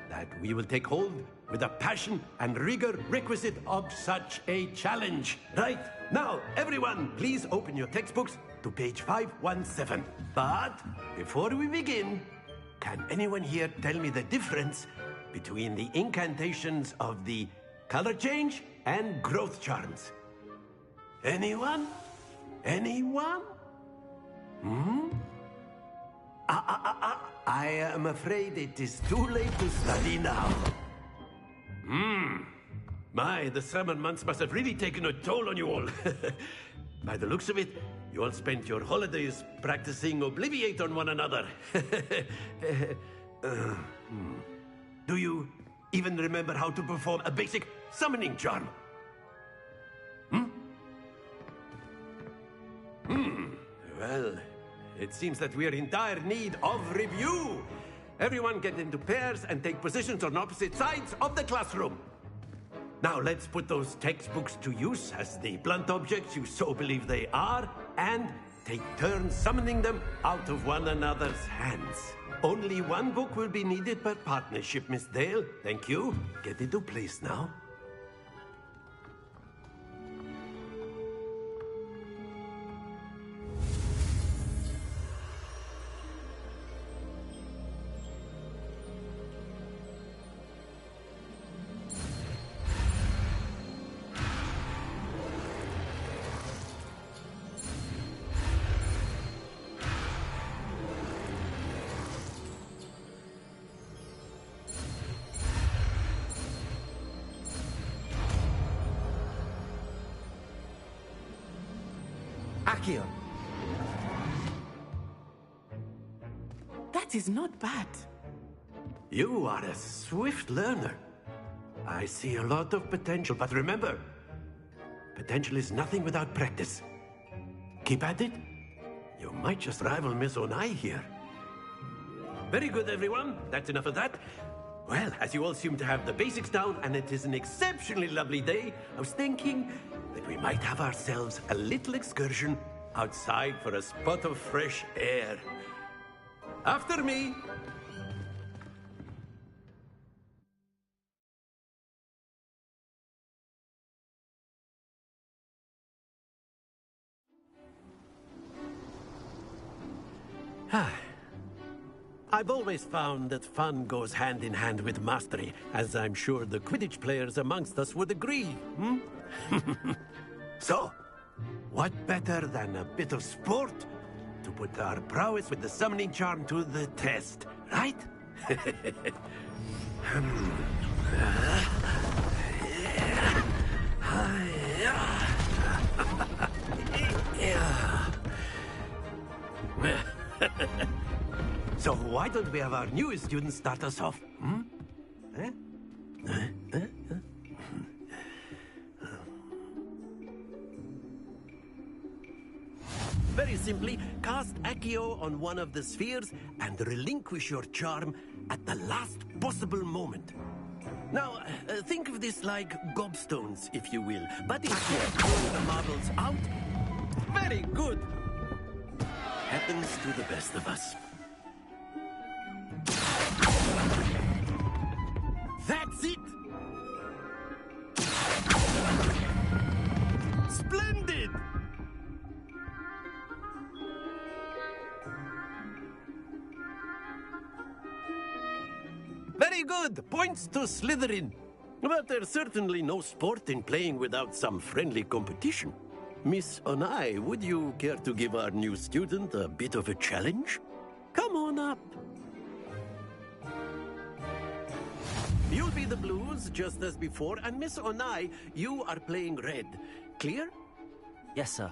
that we will take hold with the passion and rigor requisite of such a challenge. Right, now, everyone, please open your textbooks to page 517. But before we begin, can anyone here tell me the difference between the incantations of the color change and growth charms? Anyone? Anyone? I am afraid it is too late to study now. My, the summer months must have really taken a toll on you all. By the looks of it, you all spent your holidays practicing Obliviate on one another. Do you even remember how to perform a basic summoning charm? Well, it seems that we are in dire need of review. Everyone get into pairs and take positions on opposite sides of the classroom. Now let's put those textbooks to use as the blunt objects you so believe they are, and take turns summoning them out of one another's hands. Only one book will be needed per partnership, Miss Dale. Thank you. Get into place now. Accio. That is not bad. You are a swift learner. I see a lot of potential, but remember, potential is nothing without practice. Keep at it. You might just rival Miss Onai here. Very good, everyone. That's enough of that. Well, as you all seem to have the basics down, and it is an exceptionally lovely day, I was thinking that we might have ourselves a little excursion outside for a spot of fresh air. After me! I've always found that fun goes hand in hand with mastery, as I'm sure the Quidditch players amongst us would agree, hmm? So, what better than a bit of sport to put our prowess with the summoning charm to the test, right? So why don't we have our newest student start us off? Hmm? Very simply, cast Accio on one of the spheres and relinquish your charm at the last possible moment. Now, think of this like gobstones, if you will, but instead of throwing the marbles out, very good. Happens to the best of us. That's it! Splendid! Very good! Points to Slytherin. But there's certainly no sport in playing without some friendly competition. Miss Onai, would you care to give our new student a bit of a challenge? Come on up. You'll be the blues, just as before, and Miss Onai, you are playing red. Clear? Yes, sir.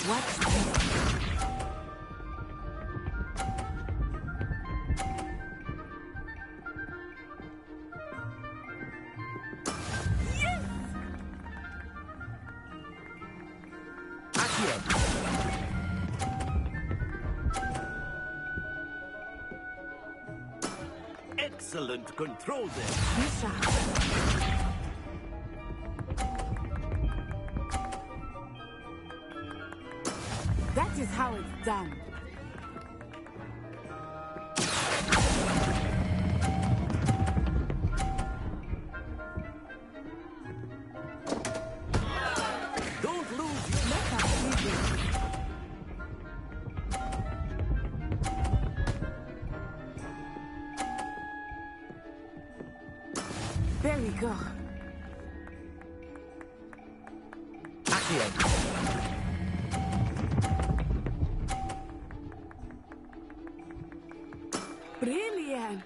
What's this? Excellent control there. That is how it's done. Don't lose your... Let us see this. There we go. Brilliant.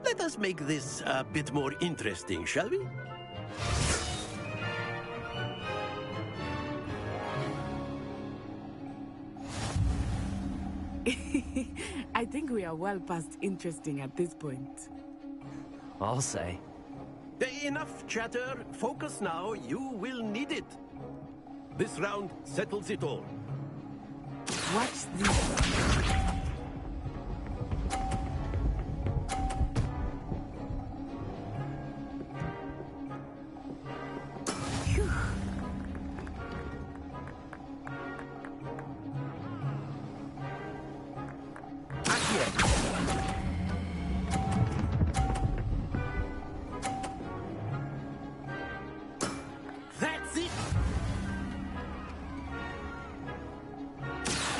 Let us make this a bit more interesting, shall we? I think we are well past interesting at this point. I'll say. Enough chatter. Focus now. You will need it. This round settles it all. Watch this. That's it.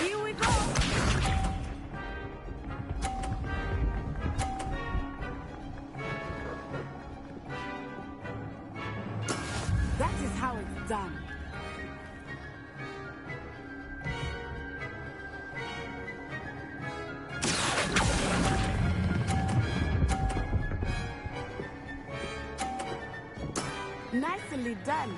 Here we go. That is how it's done. Nicely done.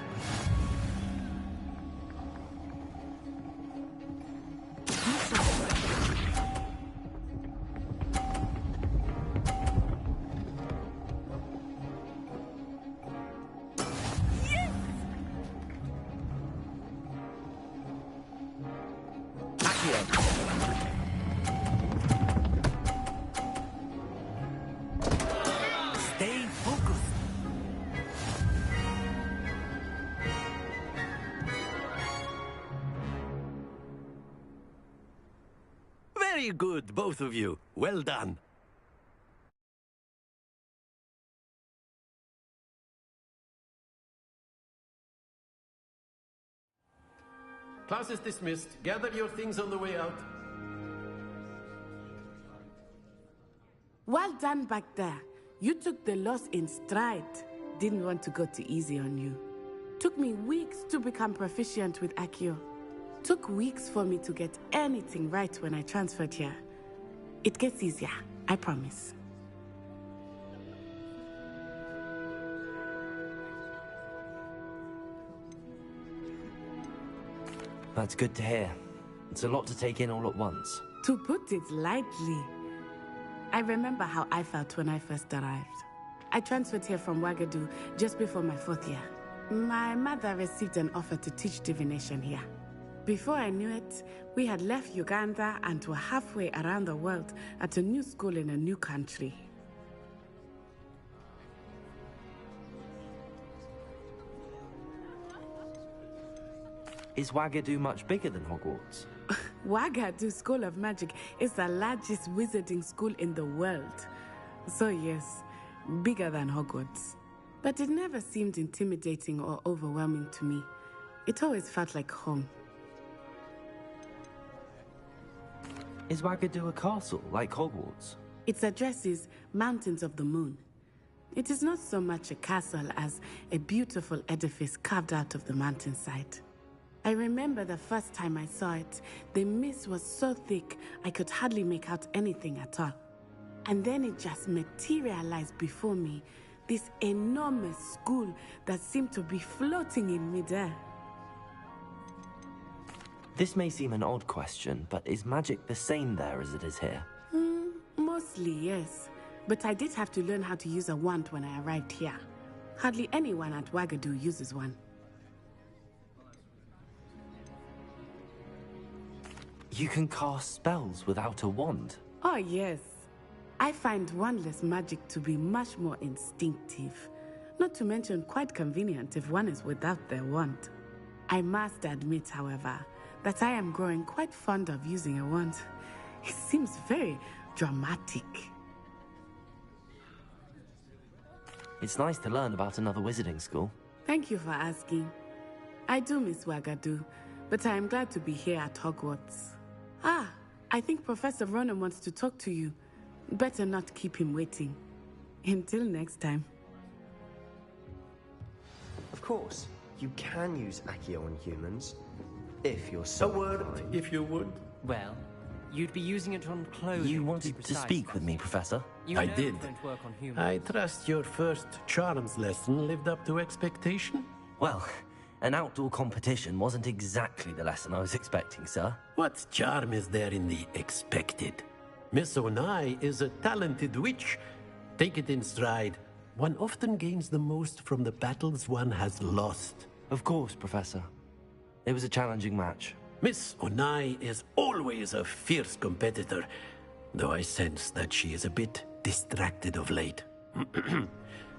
Stay focused. Very good, both of you. Well done. Class is dismissed. Gather your things on the way out. Well done back there. You took the loss in stride. Didn't want to go too easy on you. Took me weeks to become proficient with Accio. Took weeks for me to get anything right when I transferred here. It gets easier, I promise. That's good to hear. It's a lot to take in all at once. To put it lightly, I remember how I felt when I first arrived. I transferred here from Wagadu just before my 4th year. My mother received an offer to teach divination here. Before I knew it, we had left Uganda and were halfway around the world at a new school in a new country. Is Wagadu much bigger than Hogwarts? Wagadu School of Magic is the largest wizarding school in the world. So yes, bigger than Hogwarts. But it never seemed intimidating or overwhelming to me. It always felt like home. Is Wagadu a castle, like Hogwarts? Its address is Mountains of the Moon. It is not so much a castle as a beautiful edifice carved out of the mountainside. I remember the first time I saw it, the mist was so thick I could hardly make out anything at all. And then it just materialized before me, this enormous school that seemed to be floating in midair. This may seem an odd question, but is magic the same there as it is here? Mostly, yes. But I did have to learn how to use a wand when I arrived here. Hardly anyone at Wagadu uses one. You can cast spells without a wand? Oh, yes. I find wandless magic to be much more instinctive. Not to mention quite convenient if one is without their wand. I must admit, however, that I am growing quite fond of using a wand. It seems very dramatic. It's nice to learn about another wizarding school. Thank you for asking. I do miss Wagadu, but I am glad to be here at Hogwarts. Ah, I think Professor Ronen wants to talk to you. Better not keep him waiting. Until next time. Of course, you can use Accio on humans, if you're so A word, inclined. if you would. Well, You'd be using it on clothing. You wanted to speak with me, Professor? You I know did. it won't work on humans. I trust your first charms lesson lived up to expectation? Well, an outdoor competition wasn't exactly the lesson I was expecting, sir. What charm is there in the expected? Miss Onai is a talented witch. Take it in stride. One often gains the most from the battles one has lost. Of course, Professor. It was a challenging match. Miss Onai is always a fierce competitor, though I sense that she is a bit distracted of late.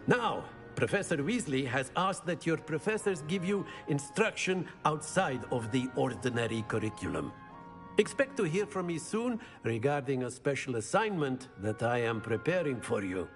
Now, Professor Weasley has asked that your professors give you instruction outside of the ordinary curriculum. Expect to hear from me soon regarding a special assignment that I am preparing for you.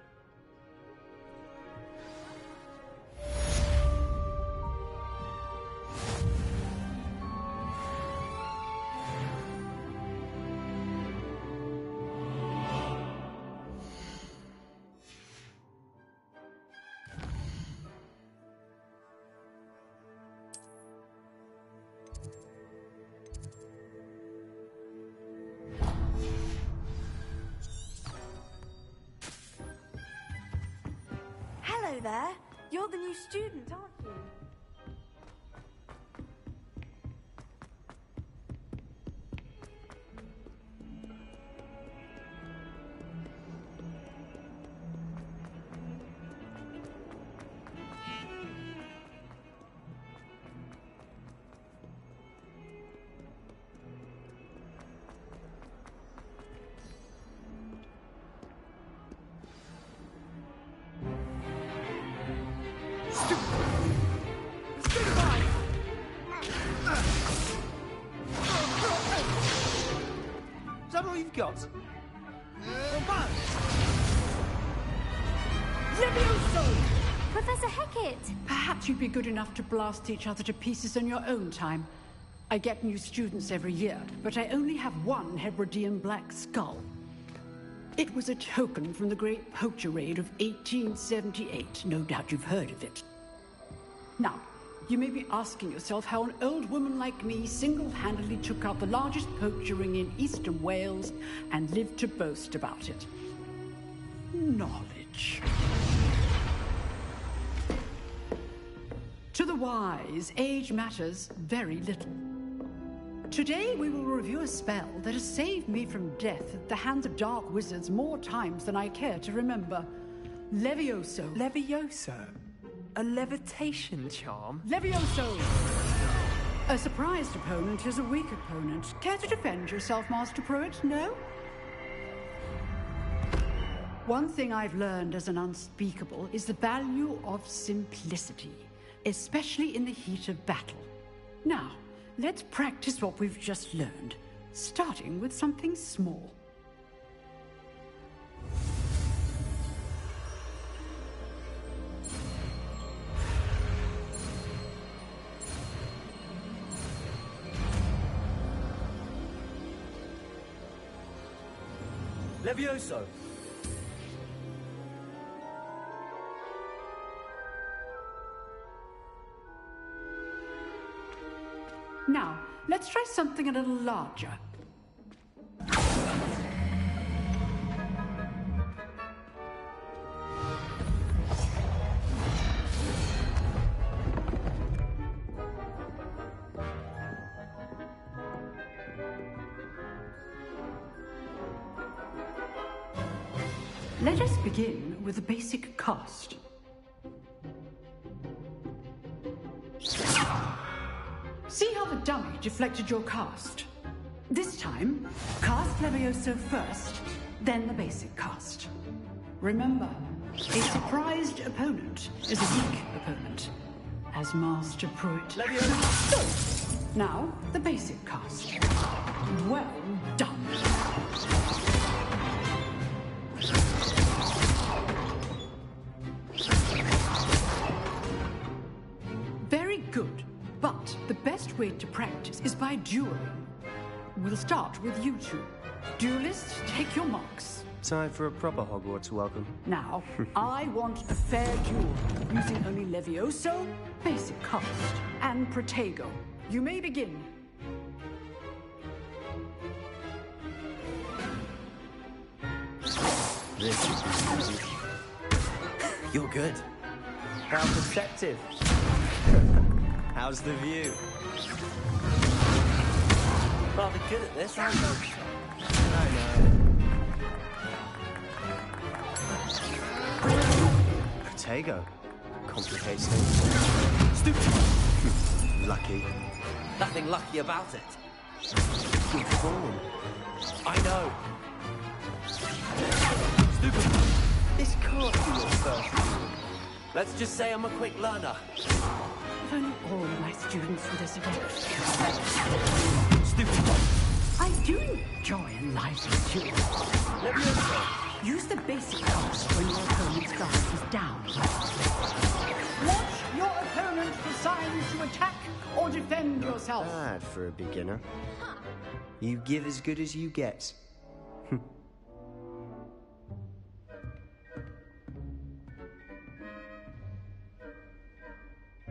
Hello there. You're the new student, aren't you? Is that all you've got? Levioso! Professor Hecat! Perhaps you'd be good enough to blast each other to pieces in your own time. I get new students every year, but I only have one Hebridean black skull. It was a token from the Great Poacher Raid of 1878. No doubt you've heard of it. Now, you may be asking yourself how an old woman like me single-handedly took out the largest poacher ring in eastern Wales and lived to boast about it. Knowledge. To the wise, age matters very little. Today we will review a spell that has saved me from death at the hands of dark wizards more times than I care to remember. Levioso. Levioso? A levitation charm? Levioso! A surprised opponent is a weak opponent. Care to defend yourself, Master Pruitt? No? One thing I've learned as an unspeakable is the value of simplicity, especially in the heat of battle. Now, let's practice what we've just learned, starting with something small. Levioso! Now, let's try something a little larger. Let us begin with the basic cast. See how the dummy deflected your cast? This time, cast Levioso first, then the basic cast. Remember, a surprised opponent is a weak opponent, as Master Pruitt. Levioso! Now, the basic cast. Well done. Very good. But the best way to practice is by dueling. We'll start with you two. Duelists, take your marks. Time for a proper Hogwarts welcome. Now, I want a fair duel, using only Levioso, basic cast, and Protego. You may begin. This is easy. You're good. How perceptive. How's the view? Rather good at this, aren't you? I know. Protego. Complicates things. Stupid. Lucky. Nothing lucky about it. Good form. I know. Stupid. This can't be your first duel. Let's just say I'm a quick learner. If only all of my students were this adept. Stupid. I do enjoy a lively duel. Let me answer. Use the basic pass when your opponent's guard is down. Watch your opponent for signs to attack or defend yourself. Bad for a beginner. You give as good as you get.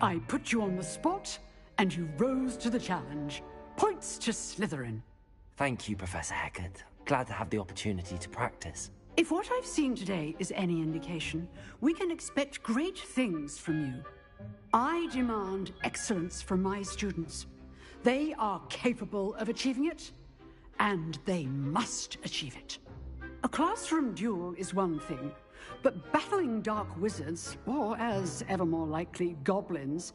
I put you on the spot, and you rose to the challenge. Points to Slytherin. Thank you, Professor Hecat. Glad to have the opportunity to practice. If what I've seen today is any indication, we can expect great things from you. I demand excellence from my students. They are capable of achieving it, and they must achieve it. A classroom duel is one thing, but battling dark wizards, or as ever more likely, goblins,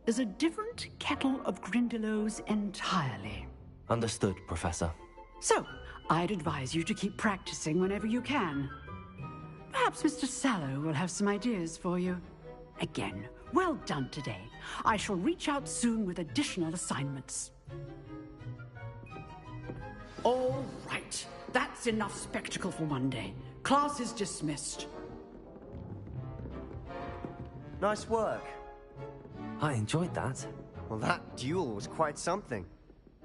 is a different kettle of Grindylows entirely. Understood, Professor. So, I'd advise you to keep practicing whenever you can. Perhaps Mr. Sallow will have some ideas for you. Again, well done today. I shall reach out soon with additional assignments. All right. That's enough spectacle for one day. Class is dismissed. Nice work. I enjoyed that. Well, that duel was quite something.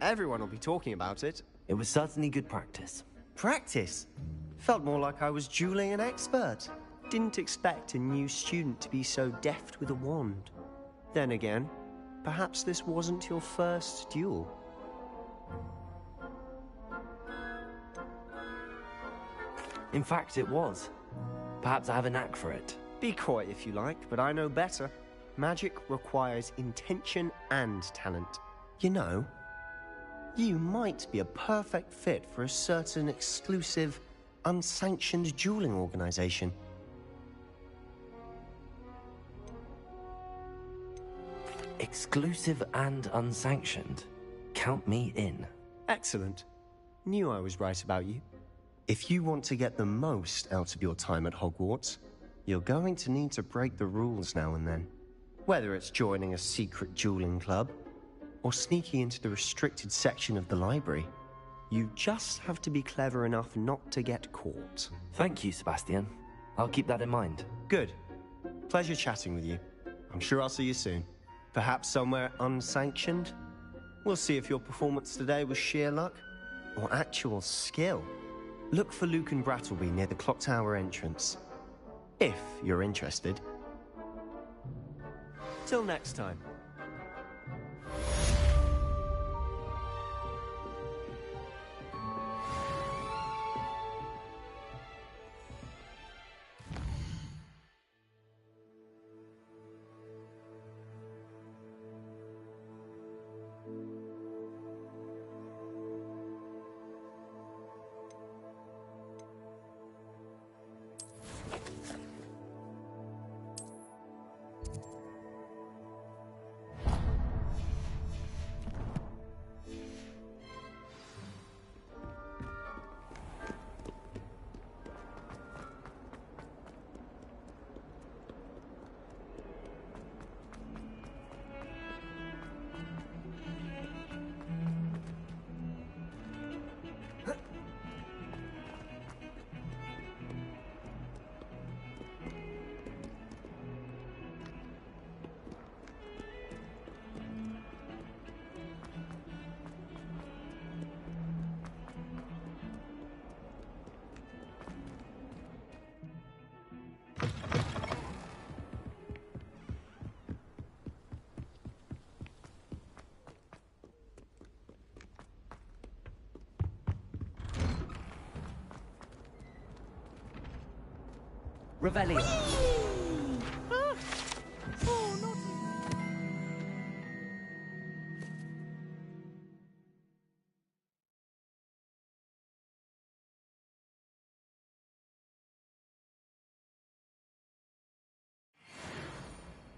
Everyone will be talking about it. It was certainly good practice. Practice? Felt more like I was dueling an expert. Didn't expect a new student to be so deft with a wand. Then again, perhaps this wasn't your first duel. In fact, it was. Perhaps I have a knack for it. Be coy if you like, but I know better. Magic requires intention and talent. You know, you might be a perfect fit for a certain exclusive, unsanctioned dueling organization. Exclusive and unsanctioned. Count me in. Excellent. Knew I was right about you. If you want to get the most out of your time at Hogwarts, you're going to need to break the rules now and then. Whether it's joining a secret dueling club, or sneaking into the restricted section of the library, you just have to be clever enough not to get caught. Thank you, Sebastian. I'll keep that in mind. Good. Pleasure chatting with you. I'm sure I'll see you soon. Perhaps somewhere unsanctioned? We'll see if your performance today was sheer luck, or actual skill. Look for Luke and Brattleby near the clock tower entrance. If you're interested. Till next time. Revelio.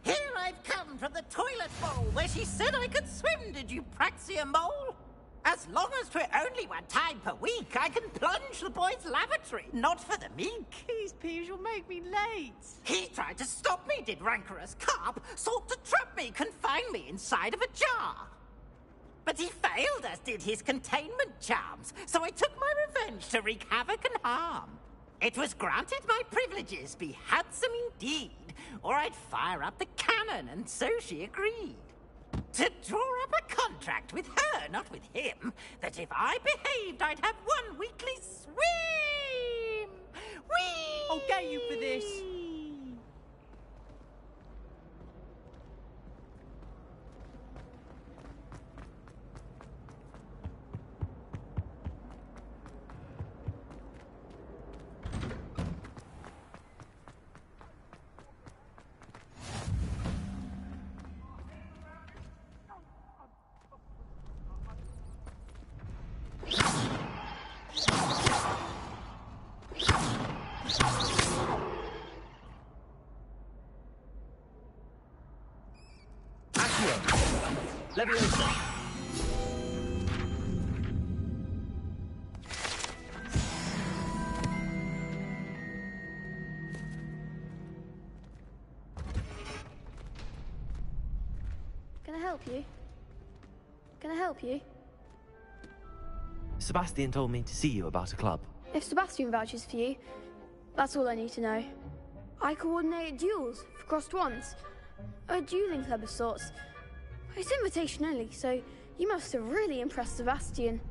Here I've come from the toilet bowl where she said I could swim, did you Praxia Mole? As long as 'twere only one time per week, I can plunge the boy's lavatory, not for the meek. Please, Peeves, you'll make me late. He tried to stop me, did rancorous carp, sought to trap me, confine me inside of a jar. But he failed, as did his containment charms, so I took my revenge to wreak havoc and harm. It was granted my privileges be handsome indeed, or I'd fire up the cannon, and so she agreed. To draw up a contract with her, not with him, that if I behaved, I'd have one weekly swim! Whee! I'll get you for this. Leviosa. Can I help you? Can I help you? Sebastian told me to see you about a club. If Sebastian vouches for you, that's all I need to know. I coordinate duels for crossed ones. A dueling club of sorts. It's invitation only, so you must have really impressed Sebastian.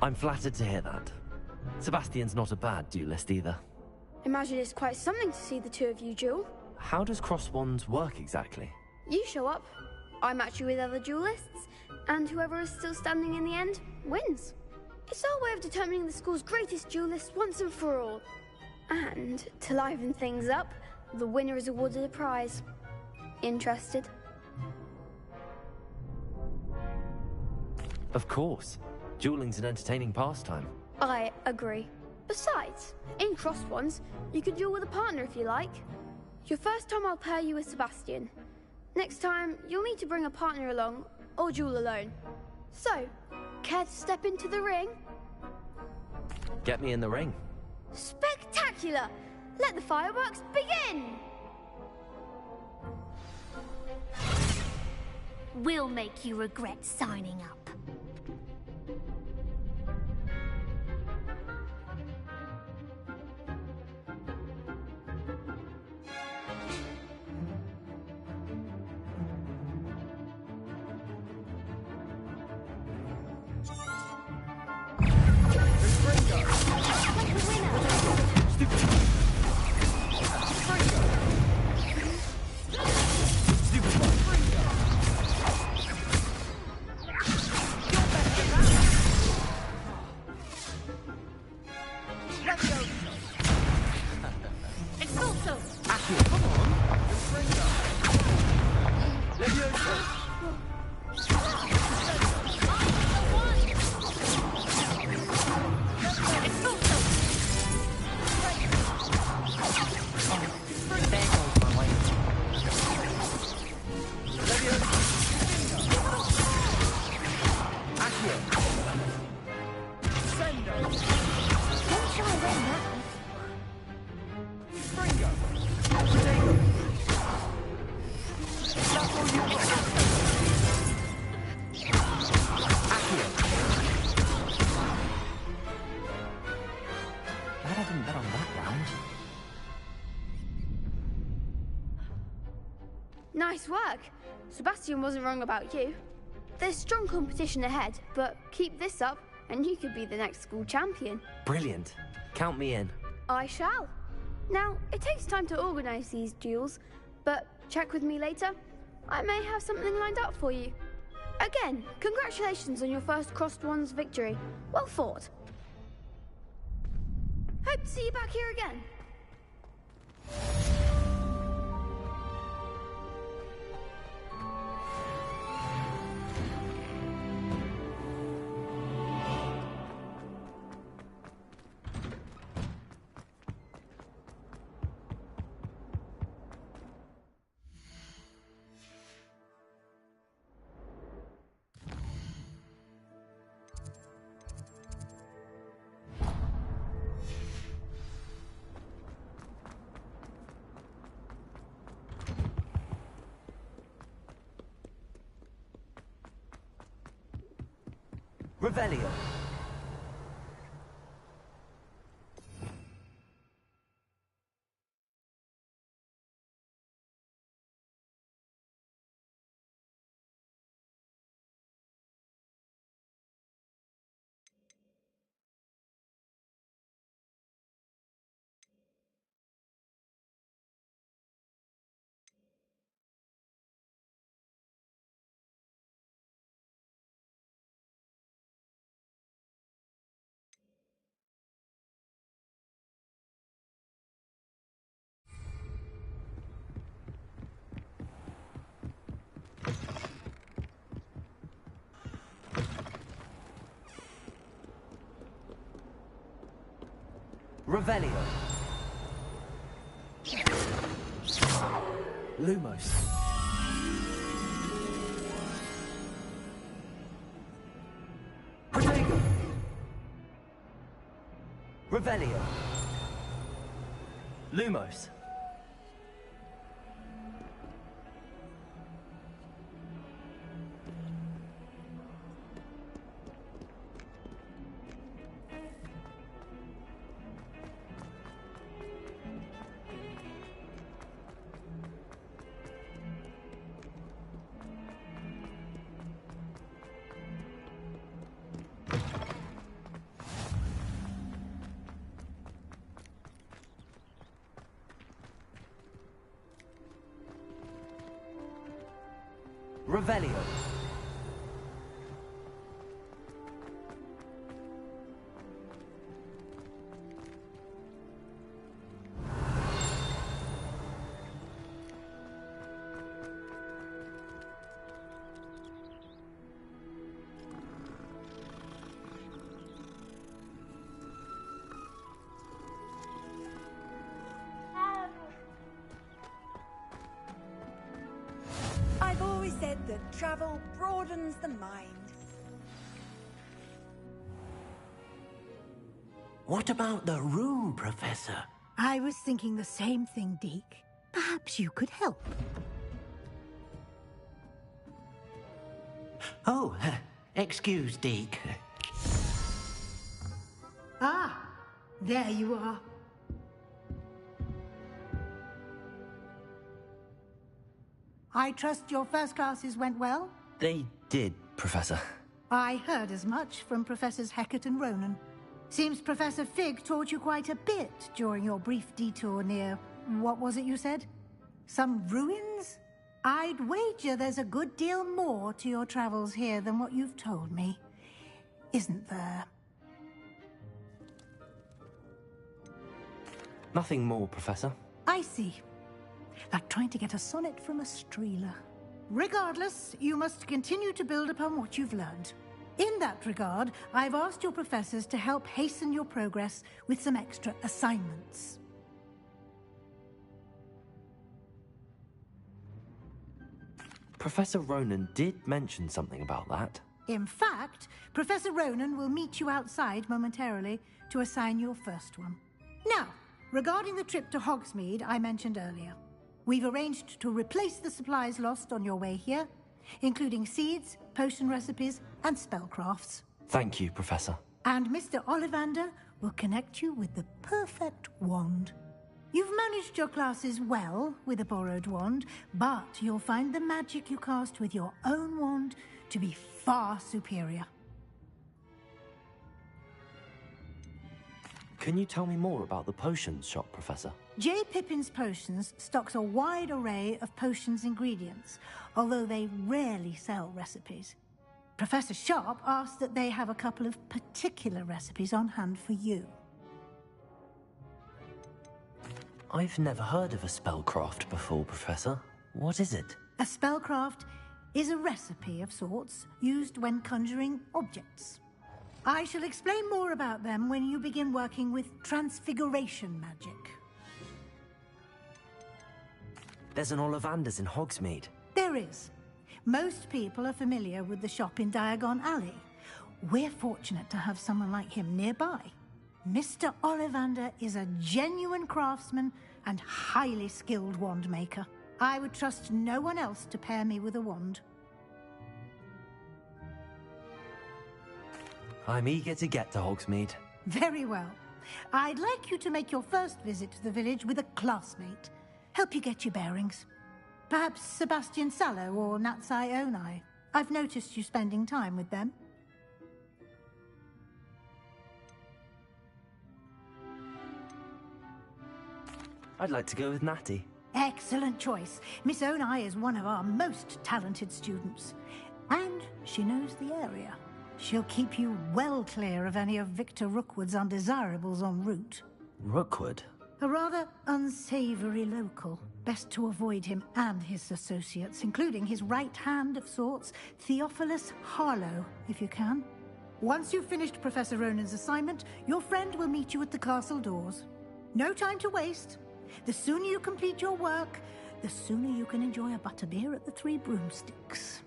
I'm flattered to hear that. Sebastian's not a bad duelist either. Imagine it's quite something to see the two of you duel. How does cross wands work exactly? You show up, I match you with other duelists, and whoever is still standing in the end wins. It's our way of determining the school's greatest duelist once and for all. And to liven things up, the winner is awarded a prize. Interested? Of course. Dueling's an entertaining pastime. I agree. Besides, in crossed ones, you could duel with a partner if you like. Your first time I'll pair you with Sebastian. Next time, you'll need to bring a partner along, or duel alone. So, care to step into the ring? Get me in the ring. Spectacular! Let the fireworks begin! We'll make you regret signing up. Nice work. Sebastian wasn't wrong about you. There's strong competition ahead, but keep this up and you could be the next school champion. Brilliant. Count me in. I shall. Now, it takes time to organise these duels, but check with me later. I may have something lined up for you. Again, congratulations on your first Crossed Wands victory. Well fought. Hope to see you back here again. Revelio. Revelio. Lumos. Protego. Revelio. Lumos. Revelio. I've always said that travel broadens the mind. What about the room, Professor? I was thinking the same thing, Deke. Perhaps you could help. Oh, excuse, Deke. Ah, there you are. I trust your first classes went well? They did, Professor. I heard as much from Professors Hecat and Ronan. Seems Professor Fig taught you quite a bit during your brief detour near... what was it you said? Some ruins? I'd wager there's a good deal more to your travels here than what you've told me. Isn't there? Nothing more, Professor. I see. Like trying to get a sonnet from a streeler. Regardless, you must continue to build upon what you've learned. In that regard, I've asked your professors to help hasten your progress with some extra assignments. Professor Ronan did mention something about that. In fact, Professor Ronan will meet you outside momentarily to assign your first one. Now, regarding the trip to Hogsmeade I mentioned earlier, we've arranged to replace the supplies lost on your way here, including seeds, potion recipes, and spellcrafts. Thank you, Professor. And Mr. Ollivander will connect you with the perfect wand. You've managed your classes well with a borrowed wand, but you'll find the magic you cast with your own wand to be far superior. Can you tell me more about the potions shop, Professor? J. Pippin's Potions stocks a wide array of potions ingredients, although they rarely sell recipes. Professor Sharp asked that they have a couple of particular recipes on hand for you. I've never heard of a spellcraft before, Professor. What is it? A spellcraft is a recipe of sorts used when conjuring objects. I shall explain more about them when you begin working with transfiguration magic. There's an Ollivanders in Hogsmeade. There is. Most people are familiar with the shop in Diagon Alley. We're fortunate to have someone like him nearby. Mr. Ollivander is a genuine craftsman and highly skilled wand maker. I would trust no one else to pair me with a wand. I'm eager to get to Hogsmeade. Very well. I'd like you to make your first visit to the village with a classmate. Help you get your bearings. Perhaps Sebastian Sallow or Natsai Onai. I've noticed you spending time with them. I'd like to go with Natty. Excellent choice. Miss Onai is one of our most talented students. And she knows the area. She'll keep you well clear of any of Victor Rookwood's undesirables en route. Rookwood? A rather unsavory local. Best to avoid him and his associates, including his right hand of sorts, Theophilus Harlow, if you can. Once you've finished Professor Ronan's assignment, your friend will meet you at the castle doors. No time to waste. The sooner you complete your work, the sooner you can enjoy a butterbeer at the Three Broomsticks.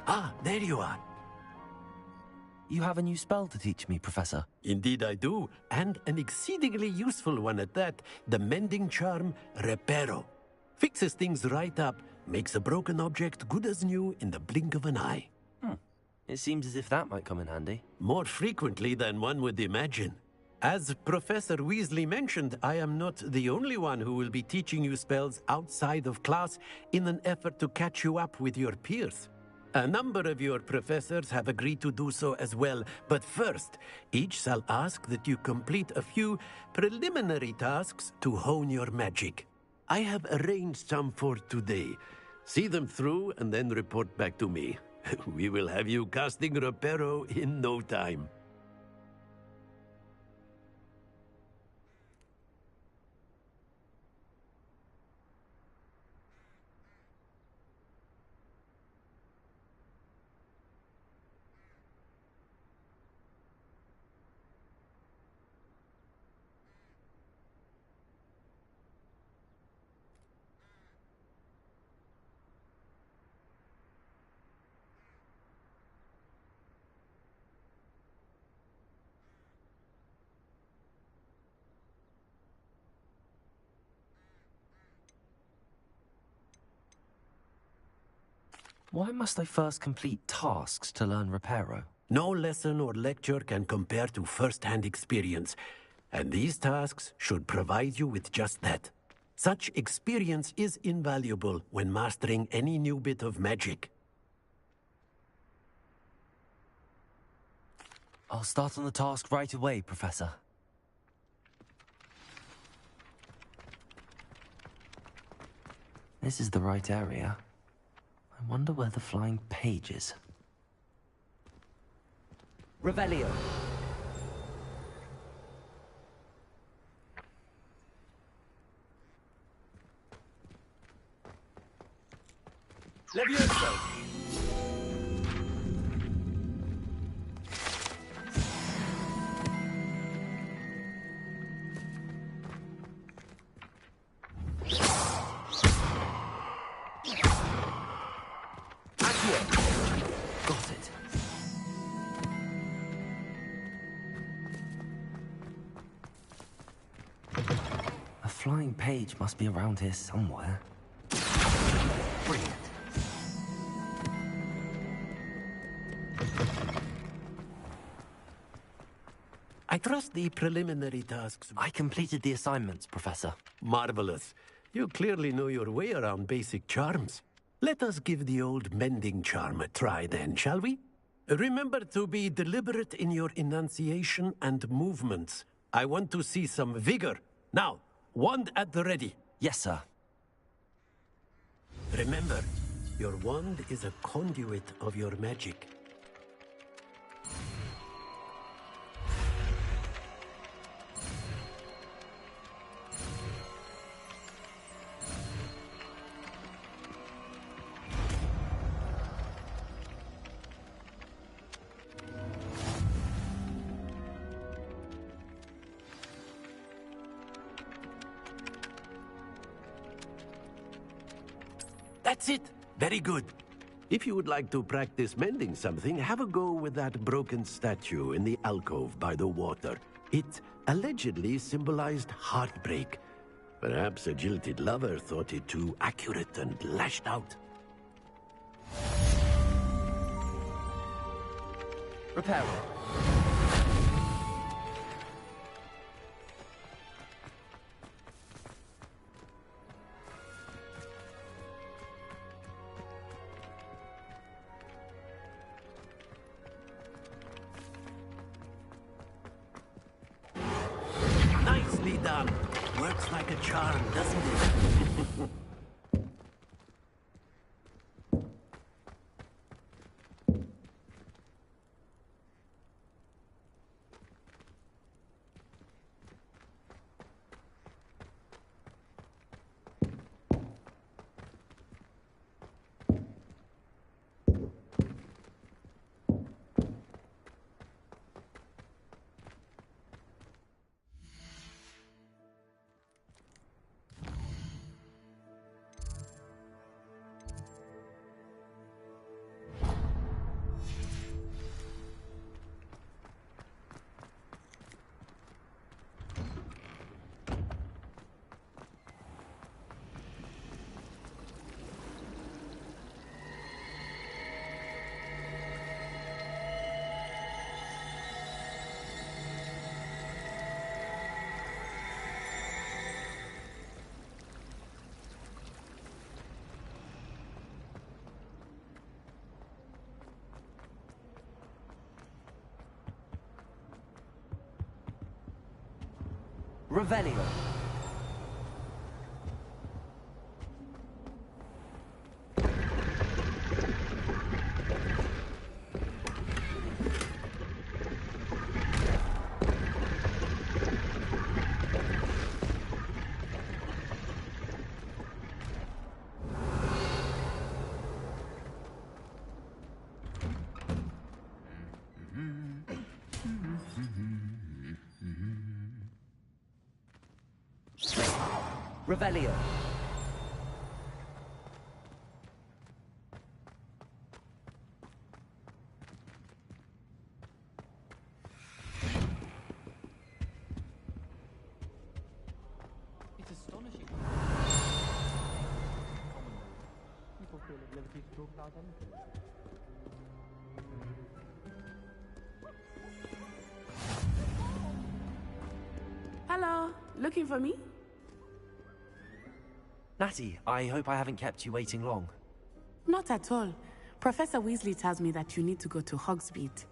Ah, there you are. You have a new spell to teach me, Professor. Indeed I do, and an exceedingly useful one at that. The mending charm, Reparo. Fixes things right up, makes a broken object good as new in the blink of an eye. It seems as if that might come in handy. More frequently than one would imagine. As Professor Weasley mentioned, I am not the only one who will be teaching you spells outside of class in an effort to catch you up with your peers. A number of your professors have agreed to do so as well, but first, each shall ask that you complete a few preliminary tasks to hone your magic. I have arranged some for today. See them through and then report back to me. We will have you casting Reparo in no time. Why must I first complete tasks to learn Reparo? No lesson or lecture can compare to first-hand experience, and these tasks should provide you with just that. Such experience is invaluable when mastering any new bit of magic. I'll start on the task right away, Professor. This is the right area. I wonder where the flying page is. Revelio. Levioso! Got it. A flying page must be around here somewhere. Brilliant. I trust the preliminary tasks. I completed the assignments, Professor. Marvelous. You clearly know your way around basic charms. Let us give the old mending charm a try then, shall we? Remember to be deliberate in your enunciation and movements. I want to see some vigor. Now, wand at the ready. Yes, sir. Remember, your wand is a conduit of your magic. That's it. Very good. If you would like to practice mending something, have a go with that broken statue in the alcove by the water. It allegedly symbolized heartbreak. Perhaps a jilted lover thought it too accurate and lashed out. Repairing. Nicely done. Works like a charm, doesn't it? Revelio. Revelio. It's astonishing. People feel at liberty to talk about anything. Hello, looking for me? Natty, I hope I haven't kept you waiting long. Not at all. Professor Weasley tells me that you need to go to Hogsmeade.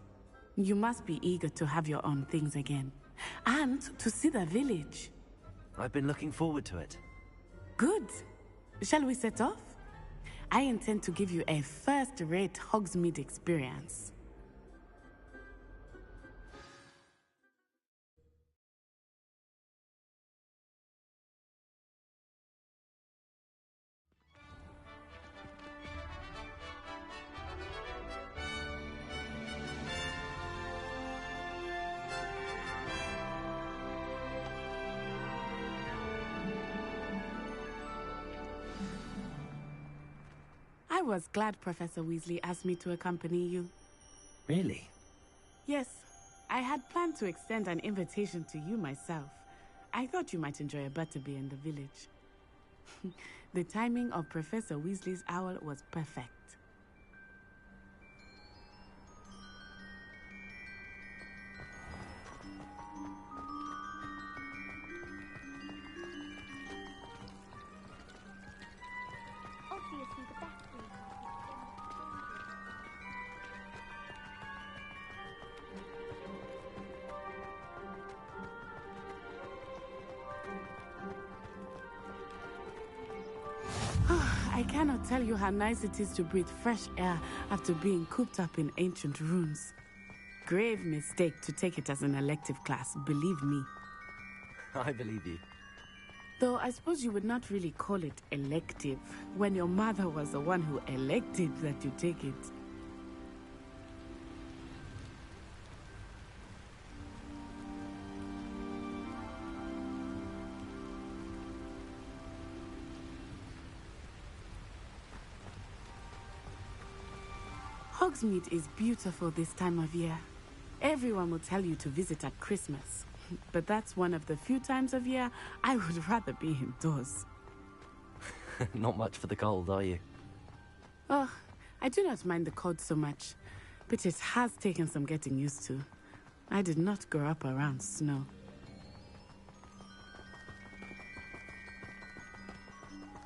You must be eager to have your own things again. And to see the village. I've been looking forward to it. Good. Shall we set off? I intend to give you a first-rate Hogsmeade experience. I was glad Professor Weasley asked me to accompany you. Really? Yes, I had planned to extend an invitation to you myself. I thought you might enjoy a butterbeer in the village. The timing of Professor Weasley's owl was perfect. cannot tell you how nice it is to breathe fresh air after being cooped up in ancient ruins. Grave mistake to take it as an elective class, believe me. I believe you. Though I suppose you would not really call it elective when your mother was the one who elected that you take it. Hogsmeade is beautiful this time of year. Everyone will tell you to visit at Christmas. But that's one of the few times of year I would rather be indoors. Not much for the cold, are you? Oh, I do not mind the cold so much, but it has taken some getting used to. I did not grow up around snow.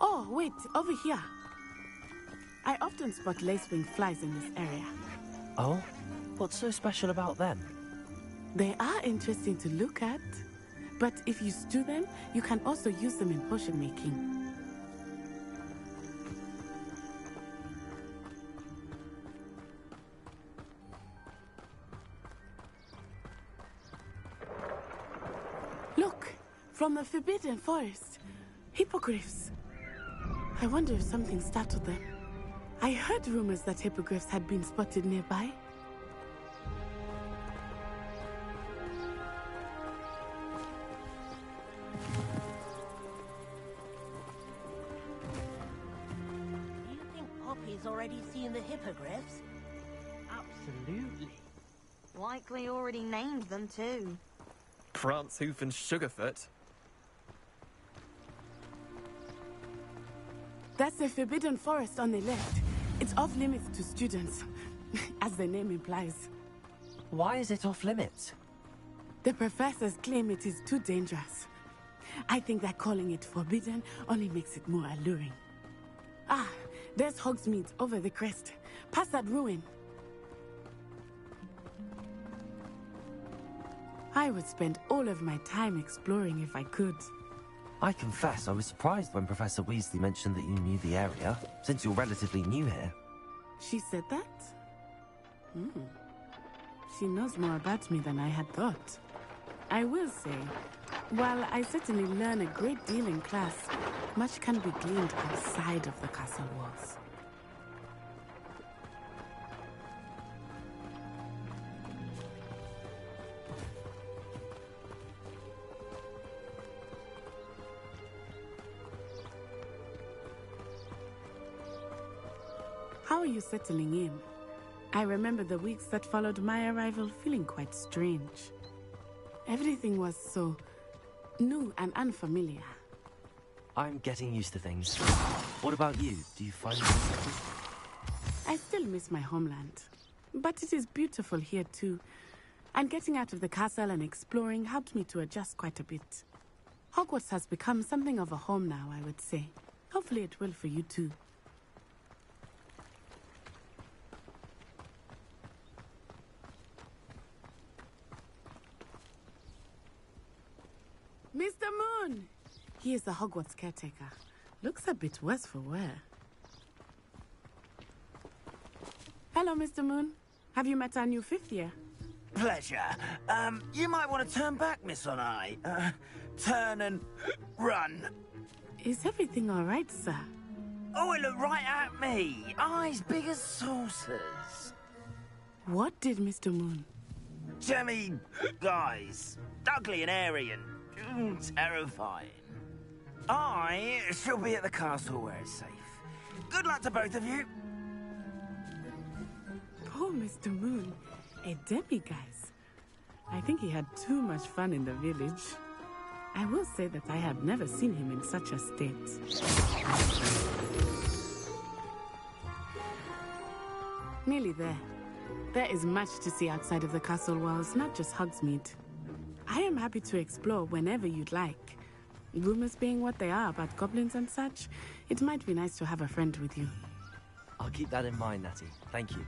Oh, wait, over here. I often spot lacewing flies in this area. Oh? What's so special about them? They are interesting to look at, but if you stew them, you can also use them in potion making. Look, from the Forbidden Forest, hippogriffs. I wonder if something startled them. I heard rumors that hippogriffs had been spotted nearby. Already seen the hippogriffs? Absolutely. Likely already named them too. Prance, Hoof and Sugarfoot. That's the Forbidden Forest on the left. It's off limits to students, as the name implies. Why is it off limits? The professors claim it is too dangerous. I think that calling it forbidden only makes it more alluring. Ah, there's Hogsmeade over the crest. Past that ruin. I would spend all of my time exploring if I could. I confess I was surprised when Professor Weasley mentioned that you knew the area, since you're relatively new here. She said that? She knows more about me than I had thought. I will say, while I certainly learn a great deal in class, much can be gleaned outside of the castle walls. How are you settling in? I remember the weeks that followed my arrival feeling quite strange. Everything was so new and unfamiliar. I'm getting used to things. What about you? Do you find it I still miss my homeland. But it is beautiful here too. And getting out of the castle and exploring helped me to adjust quite a bit. Hogwarts has become something of a home now, I would say. Hopefully it will for you too. Mr. Moon! He is the Hogwarts caretaker. Looks a bit worse for wear. Hello, Mr. Moon. Have you met our new fifth year? Pleasure. You might want to turn back, Miss Onai. Turn and run. Is everything all right, sir? Oh, it looked right at me. Eyes big as saucers. What did Mr. Moon? Jemmy guys. Ugly and airy and terrifying. I shall be at the castle where it's safe. Good luck to both of you. Poor Mr. Moon. A demiguise. I think he had too much fun in the village. I will say that I have never seen him in such a state. Nearly there. There is much to see outside of the castle walls, not just Hogsmeade. I am happy to explore whenever you'd like. Rumors being what they are about goblins and such, it might be nice to have a friend with you. I'll keep that in mind, Natty. Thank you.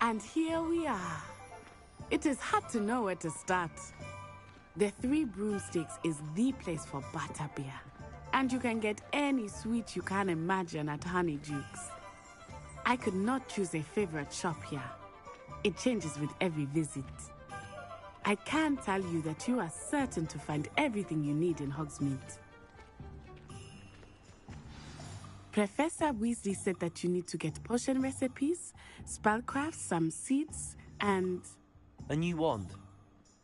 And here we are. It is hard to know where to start. The Three Broomsticks is the place for butterbeer. And you can get any sweet you can imagine at Honeydukes. I could not choose a favorite shop here. It changes with every visit. I can tell you that you are certain to find everything you need in Hogsmeade. Professor Weasley said that you need to get potion recipes, spellcrafts, some seeds, and... A new wand?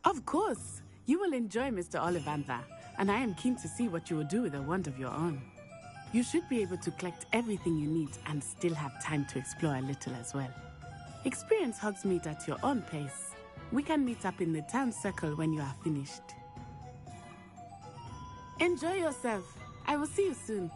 Of course! You will enjoy Mr. Ollivander, and I am keen to see what you will do with a wand of your own. You should be able to collect everything you need and still have time to explore a little as well. Experience Hogsmeade at your own pace. We can meet up in the town circle when you are finished. Enjoy yourself. I will see you soon.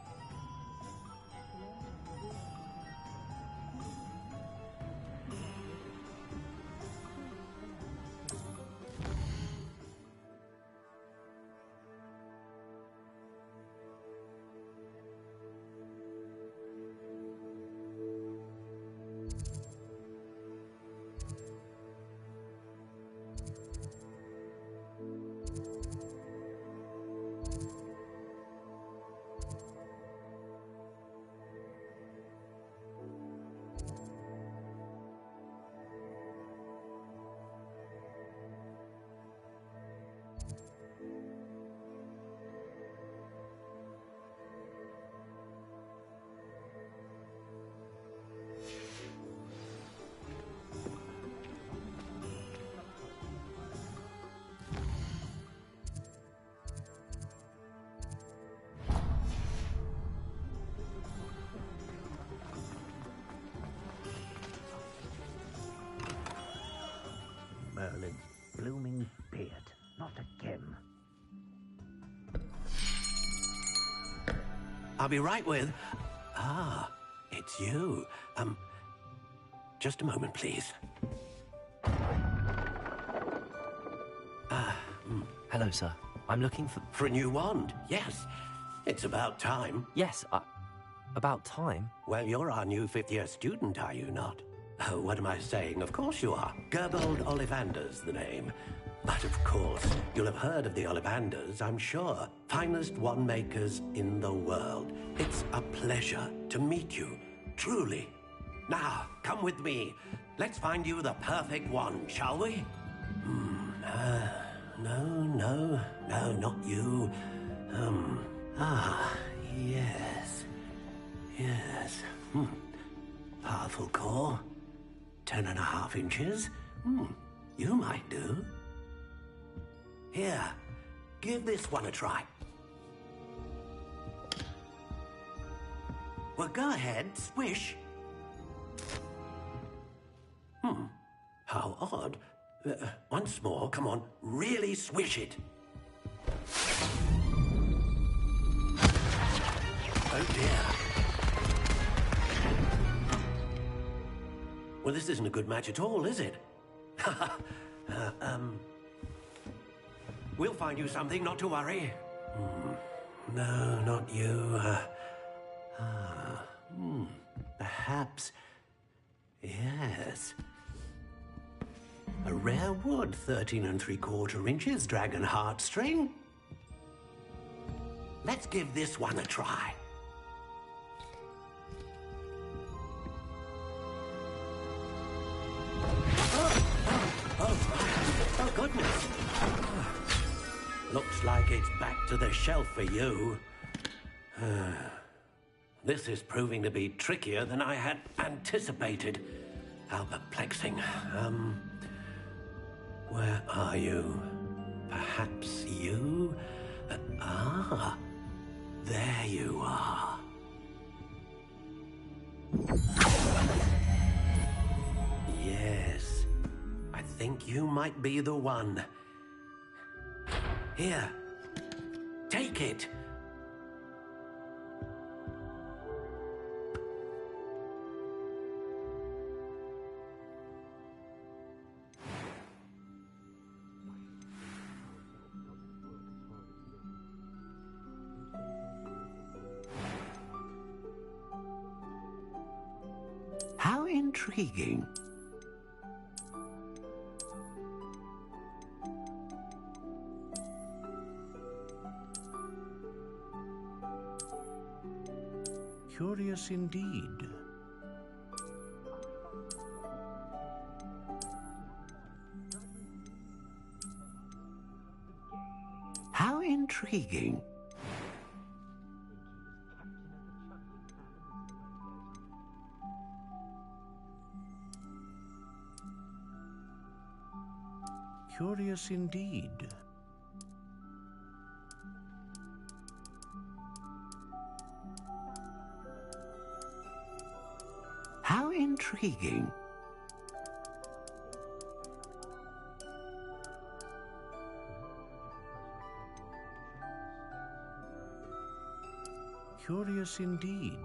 Merlin's blooming beard. Not again. I'll be right with... Ah, it's you. Just a moment, please. Hello, sir. I'm looking for... For a new wand, yes. It's about time. Yes, about time? Well, you're our new fifth-year student, are you not? Oh, what am I saying? Of course you are. Gerbold Ollivander's the name. But of course, you'll have heard of the Ollivanders, I'm sure. Finest wand makers in the world. It's a pleasure to meet you, truly. Now, come with me. Let's find you the perfect wand, shall we? No, not you. Yes. Yes. Powerful core. 10.5 inches. You might do. Here, give this one a try. Well, go ahead, swish. How odd. Once more, come on, really swish it. Oh dear. Well, this isn't a good match at all, is it? We'll find you something, not to worry. No, not you. Perhaps... Yes. A rare wood, 13 3/4 inches, dragon heartstring. Let's give this one a try. Oh, goodness. Looks like it's back to the shelf for you. This is proving to be trickier than I had anticipated. How perplexing. Where are you? Perhaps you? There you are. Yes, I think you might be the one. Here, take it. How intriguing. Curious indeed. How intriguing. Curious indeed. How intriguing. Curious indeed.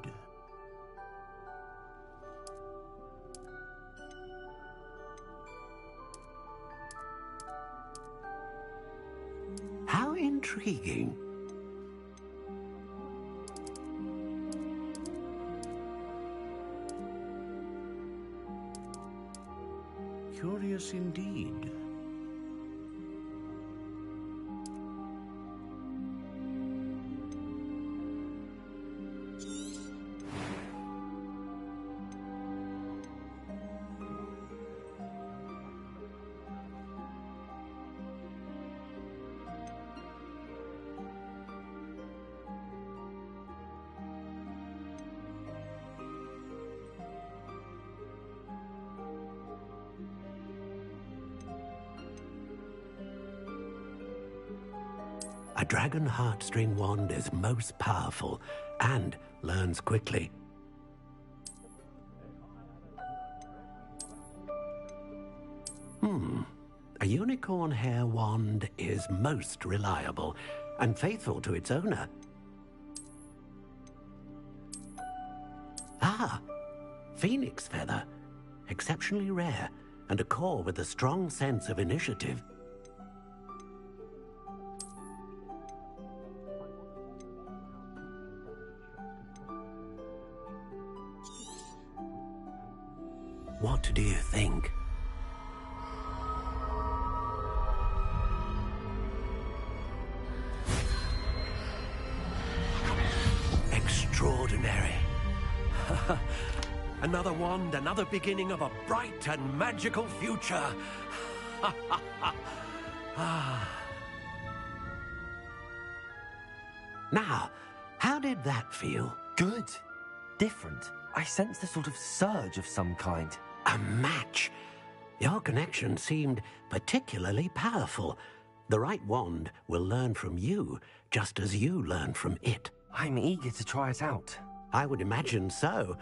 How intriguing. Curious indeed. A dragon heartstring wand is most powerful and learns quickly. A unicorn hair wand is most reliable and faithful to its owner. Ah, phoenix feather. Exceptionally rare and a core with a strong sense of initiative. What do you think? Extraordinary. Another wand, another beginning of a bright and magical future. Now, how did that feel? Good. Different. I sensed a sort of surge of some kind. A match. Your connection seemed particularly powerful. The right wand will learn from you, just as you learn from it. I'm eager to try it out. I would imagine so.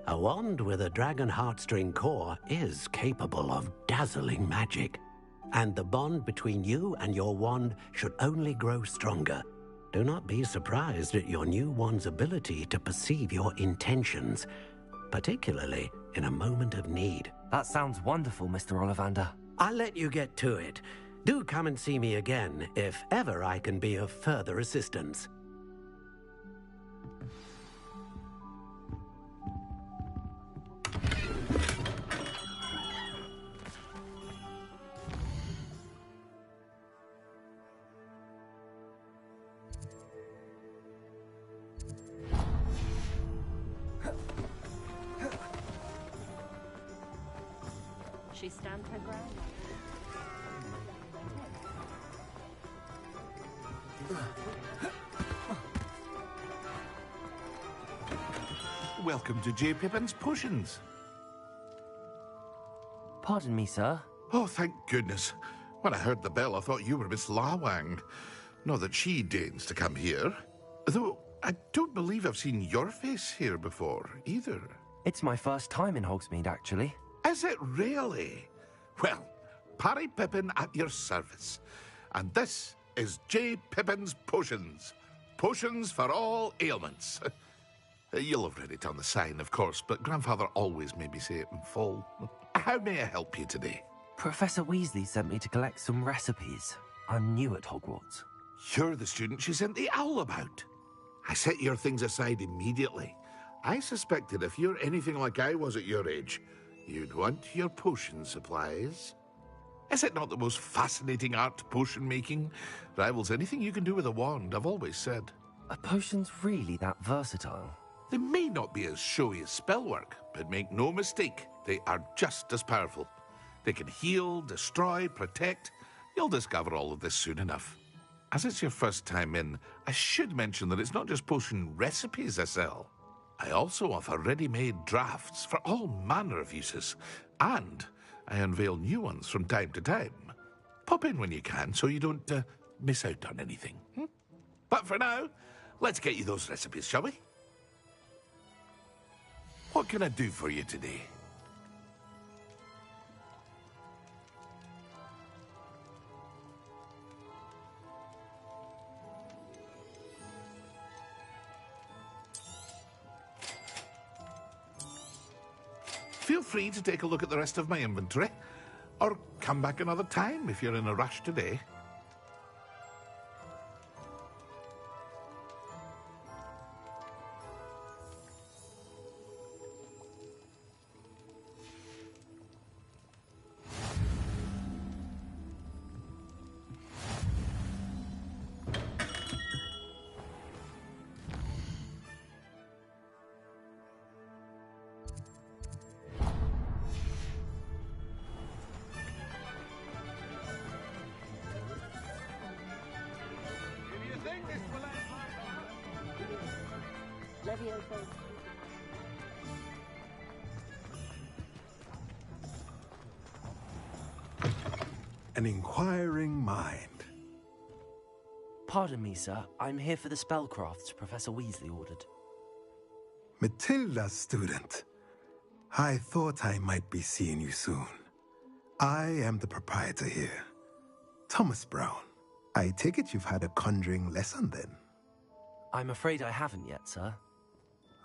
A wand with a dragon heartstring core is capable of dazzling magic. And the bond between you and your wand should only grow stronger. Do not be surprised at your new wand's ability to perceive your intentions, particularly in a moment of need. That sounds wonderful, Mr. Ollivander. I'll let you get to it. Do come and see me again if ever I can be of further assistance. She stand her ground. Welcome to J. Pippin's Potions. Pardon me, sir. Oh, thank goodness. When I heard the bell, I thought you were Miss Lawang. Not that she deigns to come here. Though, I don't believe I've seen your face here before, either. It's my first time in Hogsmeade, actually. Is it really? Well, Parry Pippin at your service. And this is J. Pippin's Potions. Potions for all ailments. You'll have read it on the sign, of course, but Grandfather always made me say it in full. How may I help you today? Professor Weasley sent me to collect some recipes. I'm new at Hogwarts. You're the student she sent the owl about. I set your things aside immediately. I suspected if you're anything like I was at your age, you'd want your potion supplies. Is it not the most fascinating art, potion making? Rivals anything you can do with a wand, I've always said. Are potions really that versatile? They may not be as showy as spellwork, but make no mistake, they are just as powerful. They can heal, destroy, protect. You'll discover all of this soon enough. As it's your first time in, I should mention that it's not just potion recipes I sell. I also offer ready-made drafts for all manner of uses, and I unveil new ones from time to time. Pop in when you can so you don't miss out on anything. But for now, let's get you those recipes, shall we? What can I do for you today? Feel free to take a look at the rest of my inventory, or come back another time if you're in a rush today. An inquiring mind. Pardon me, sir. I'm here for the spellcrafts Professor Weasley ordered. Matilda's student. I thought I might be seeing you soon. I am the proprietor here, Thomas Brown. I take it you've had a conjuring lesson then? I'm afraid I haven't yet, sir.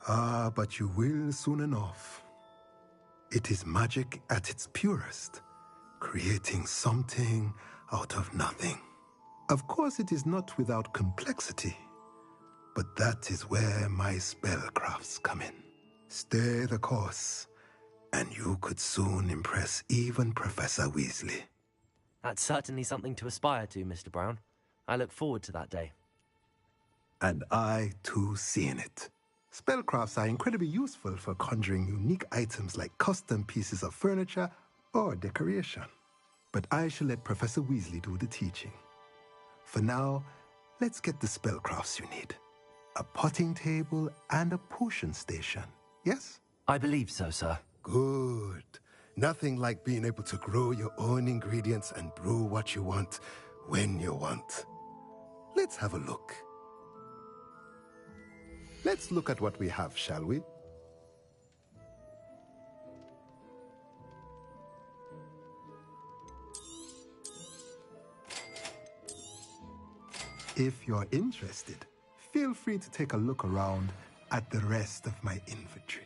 Ah, but you will soon enough. It is magic at its purest, creating something out of nothing. Of course, it is not without complexity, but that is where my spellcrafts come in. Stay the course, and you could soon impress even Professor Weasley. That's certainly something to aspire to, Mr. Brown. I look forward to that day. And I, too, see in it. Spellcrafts are incredibly useful for conjuring unique items like custom pieces of furniture or decoration. But I shall let Professor Weasley do the teaching. For now, let's get the spellcrafts you need. A potting table and a potion station, yes? I believe so, sir. Good. Nothing like being able to grow your own ingredients and brew what you want when you want. Let's have a look. Let's look at what we have, shall we? If you're interested, feel free to take a look around at the rest of my inventory.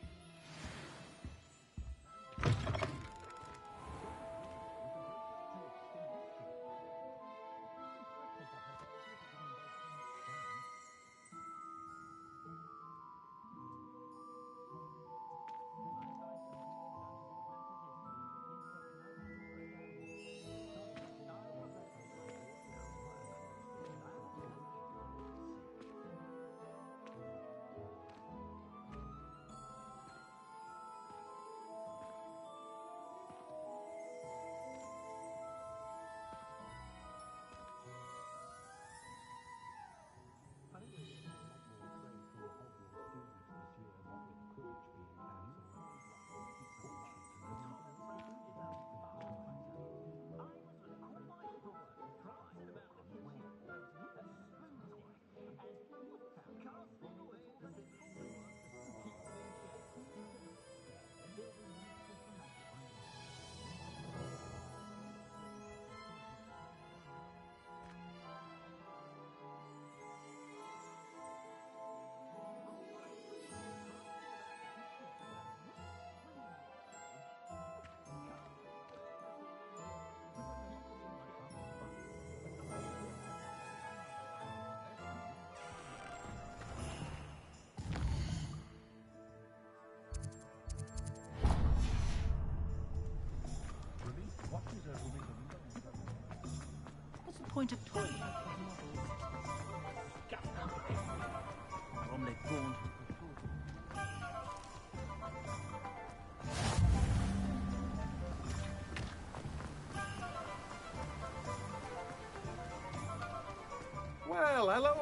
What's the point of toilet?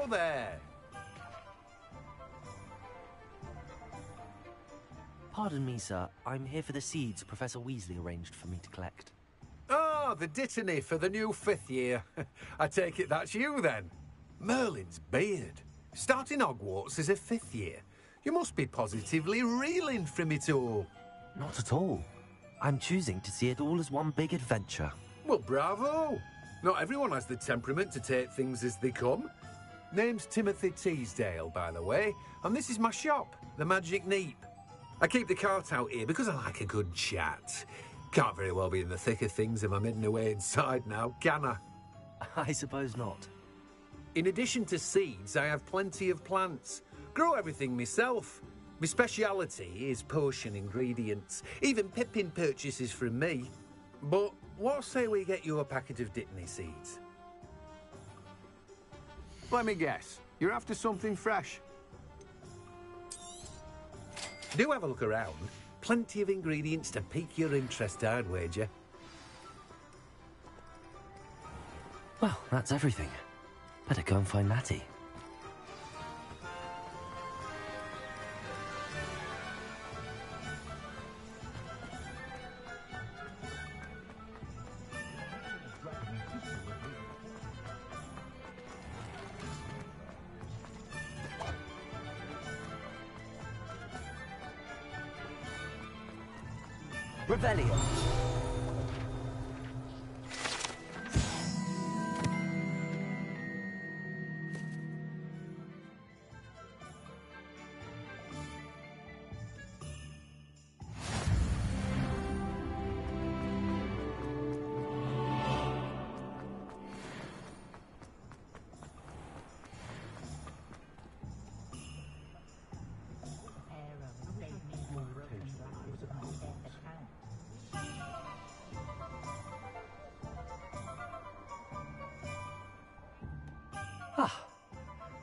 Hello there. Pardon me, sir. I'm here for the seeds Professor Weasley arranged for me to collect. Oh, the dittany for the new 5th year. I take it that's you, then. Merlin's beard. Starting Hogwarts as a 5th year. You must be positively reeling from it all. Not at all. I'm choosing to see it all as one big adventure. Well, bravo. Not everyone has the temperament to take things as they come. Name's Timothy Teasdale, by the way, and this is my shop, the Magic Neep. I keep the cart out here because I like a good chat. Can't very well be in the thick of things if I'm hidden away inside now, can I? I suppose not. In addition to seeds, I have plenty of plants. Grow everything myself. My speciality is potion ingredients. Even Pippin purchases from me. But what say we get you a packet of Dittany seeds? Let me guess. You're after something fresh. Do have a look around. Plenty of ingredients to pique your interest, I'd wager. Well, that's everything. Better go and find Natty. Revelio.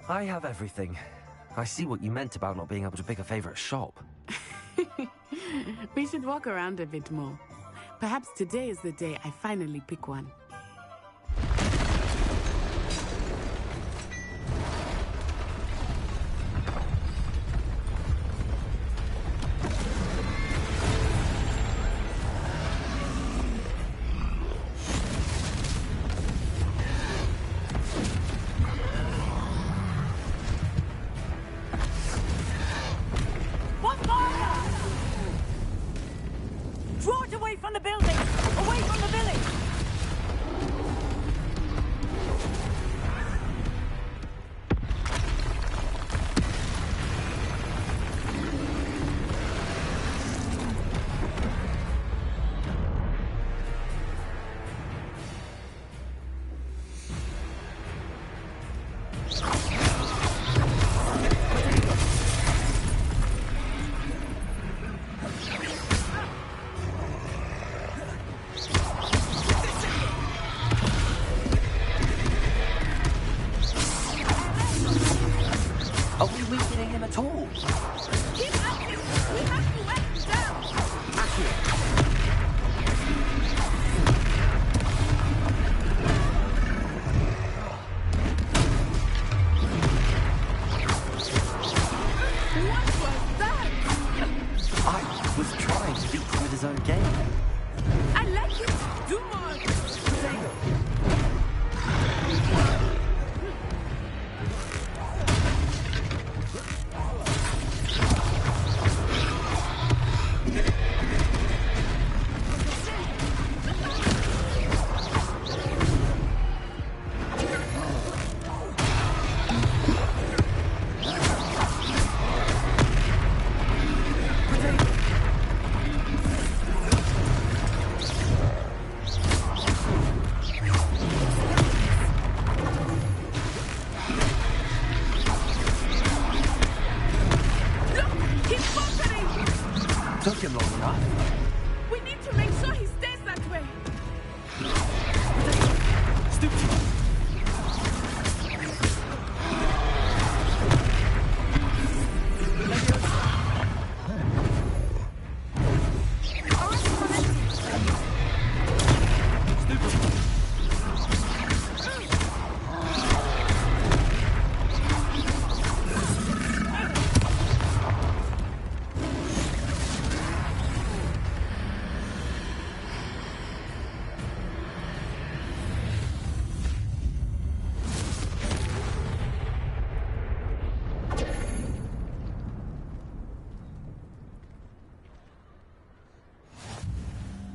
I have everything. I see what you meant about not being able to pick a favorite shop. We should walk around a bit more. Perhaps today is the day I finally pick one. Took him long enough. We need to make sure he stays that way. Stupid.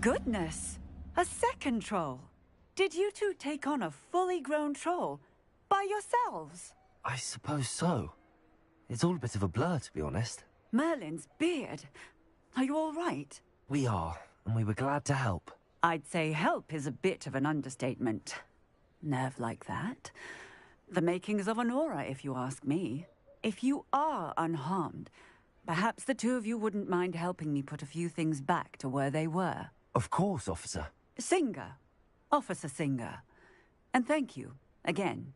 Goodness! A second troll! Did you two take on a fully grown troll? By yourselves? I suppose so. It's all a bit of a blur, to be honest. Merlin's beard. Are you all right? We are, and we were glad to help. I'd say help is a bit of an understatement. Nerve like that. The makings of an aura, if you ask me. If you are unharmed, perhaps the two of you wouldn't mind helping me put a few things back to where they were. Of course, officer. Singer. Officer Singer. And thank you, again.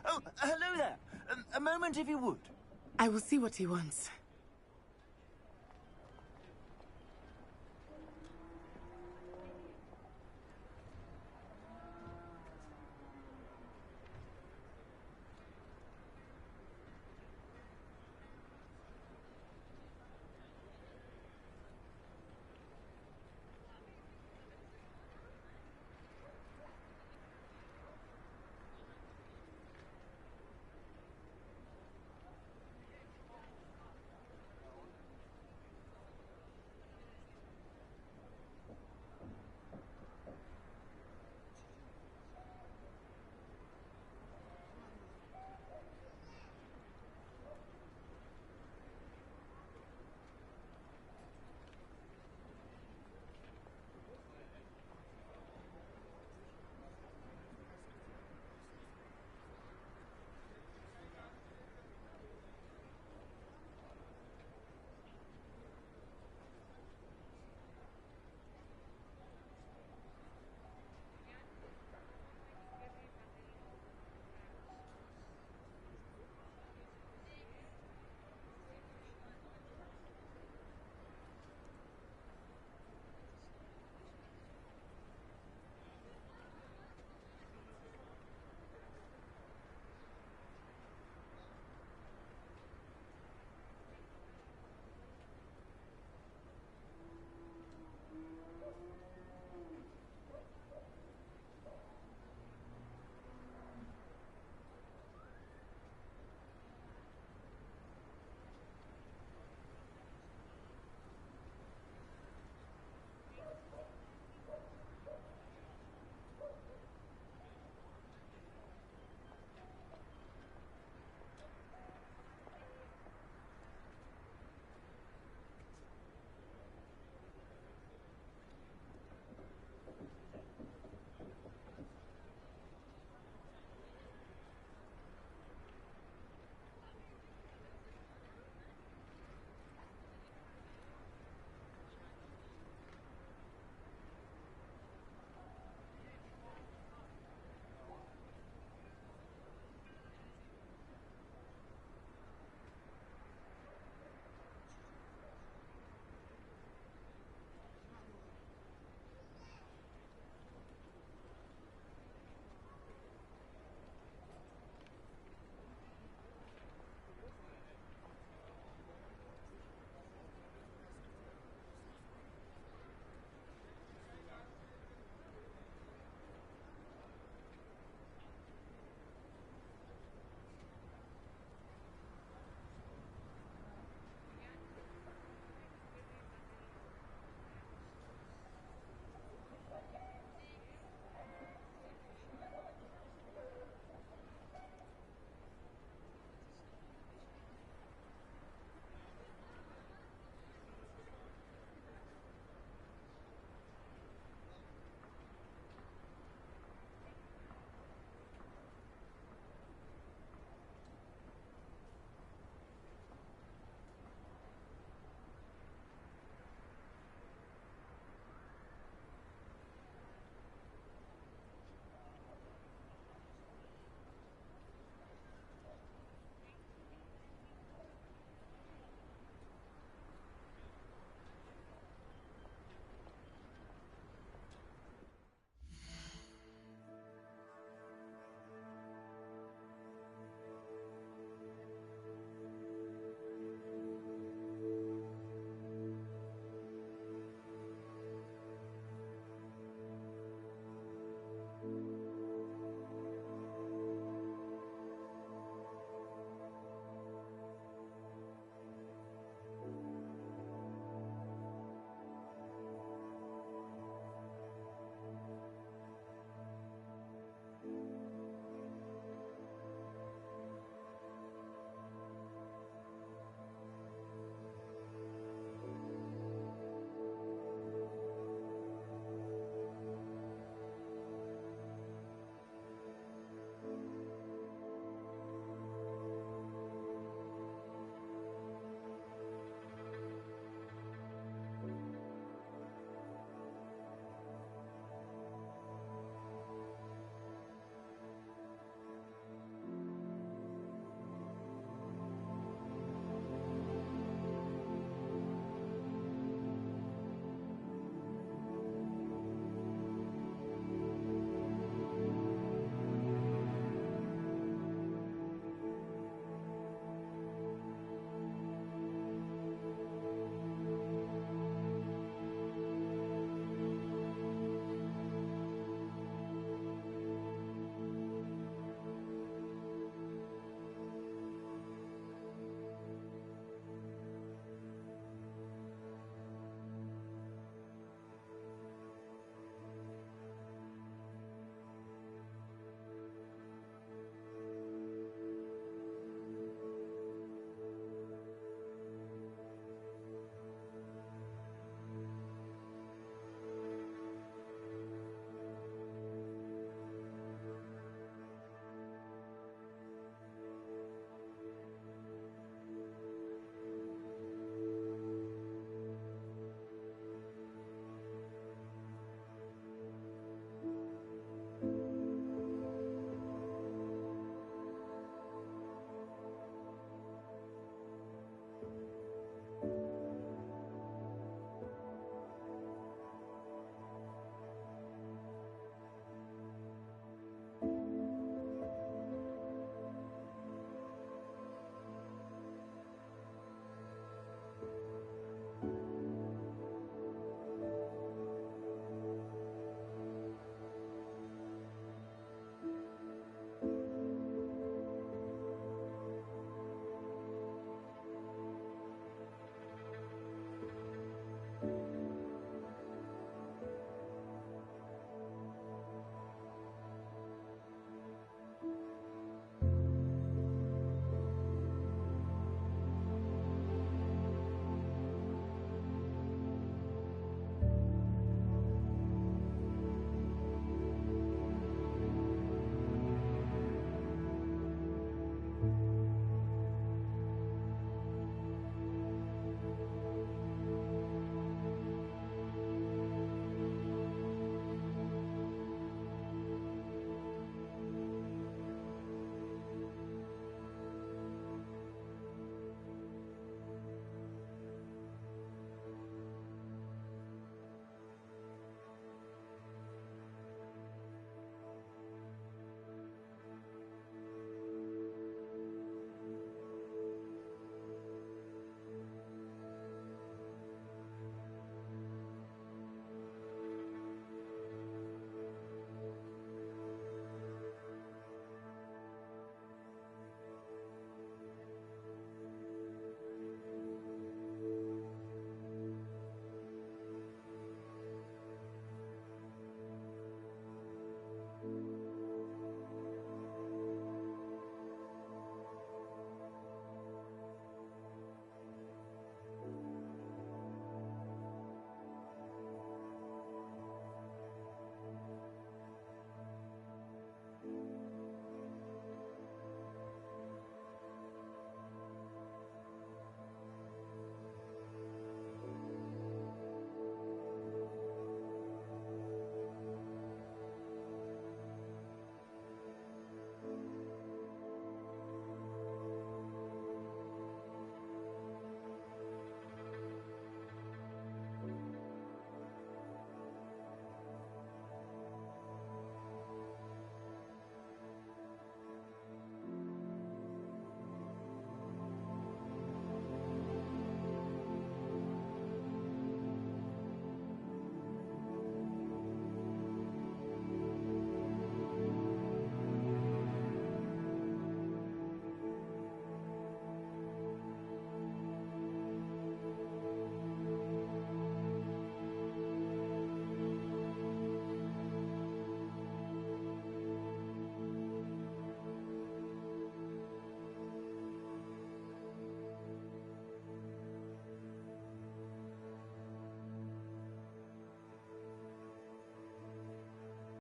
Oh, hello there. A moment if you would. I will see what he wants.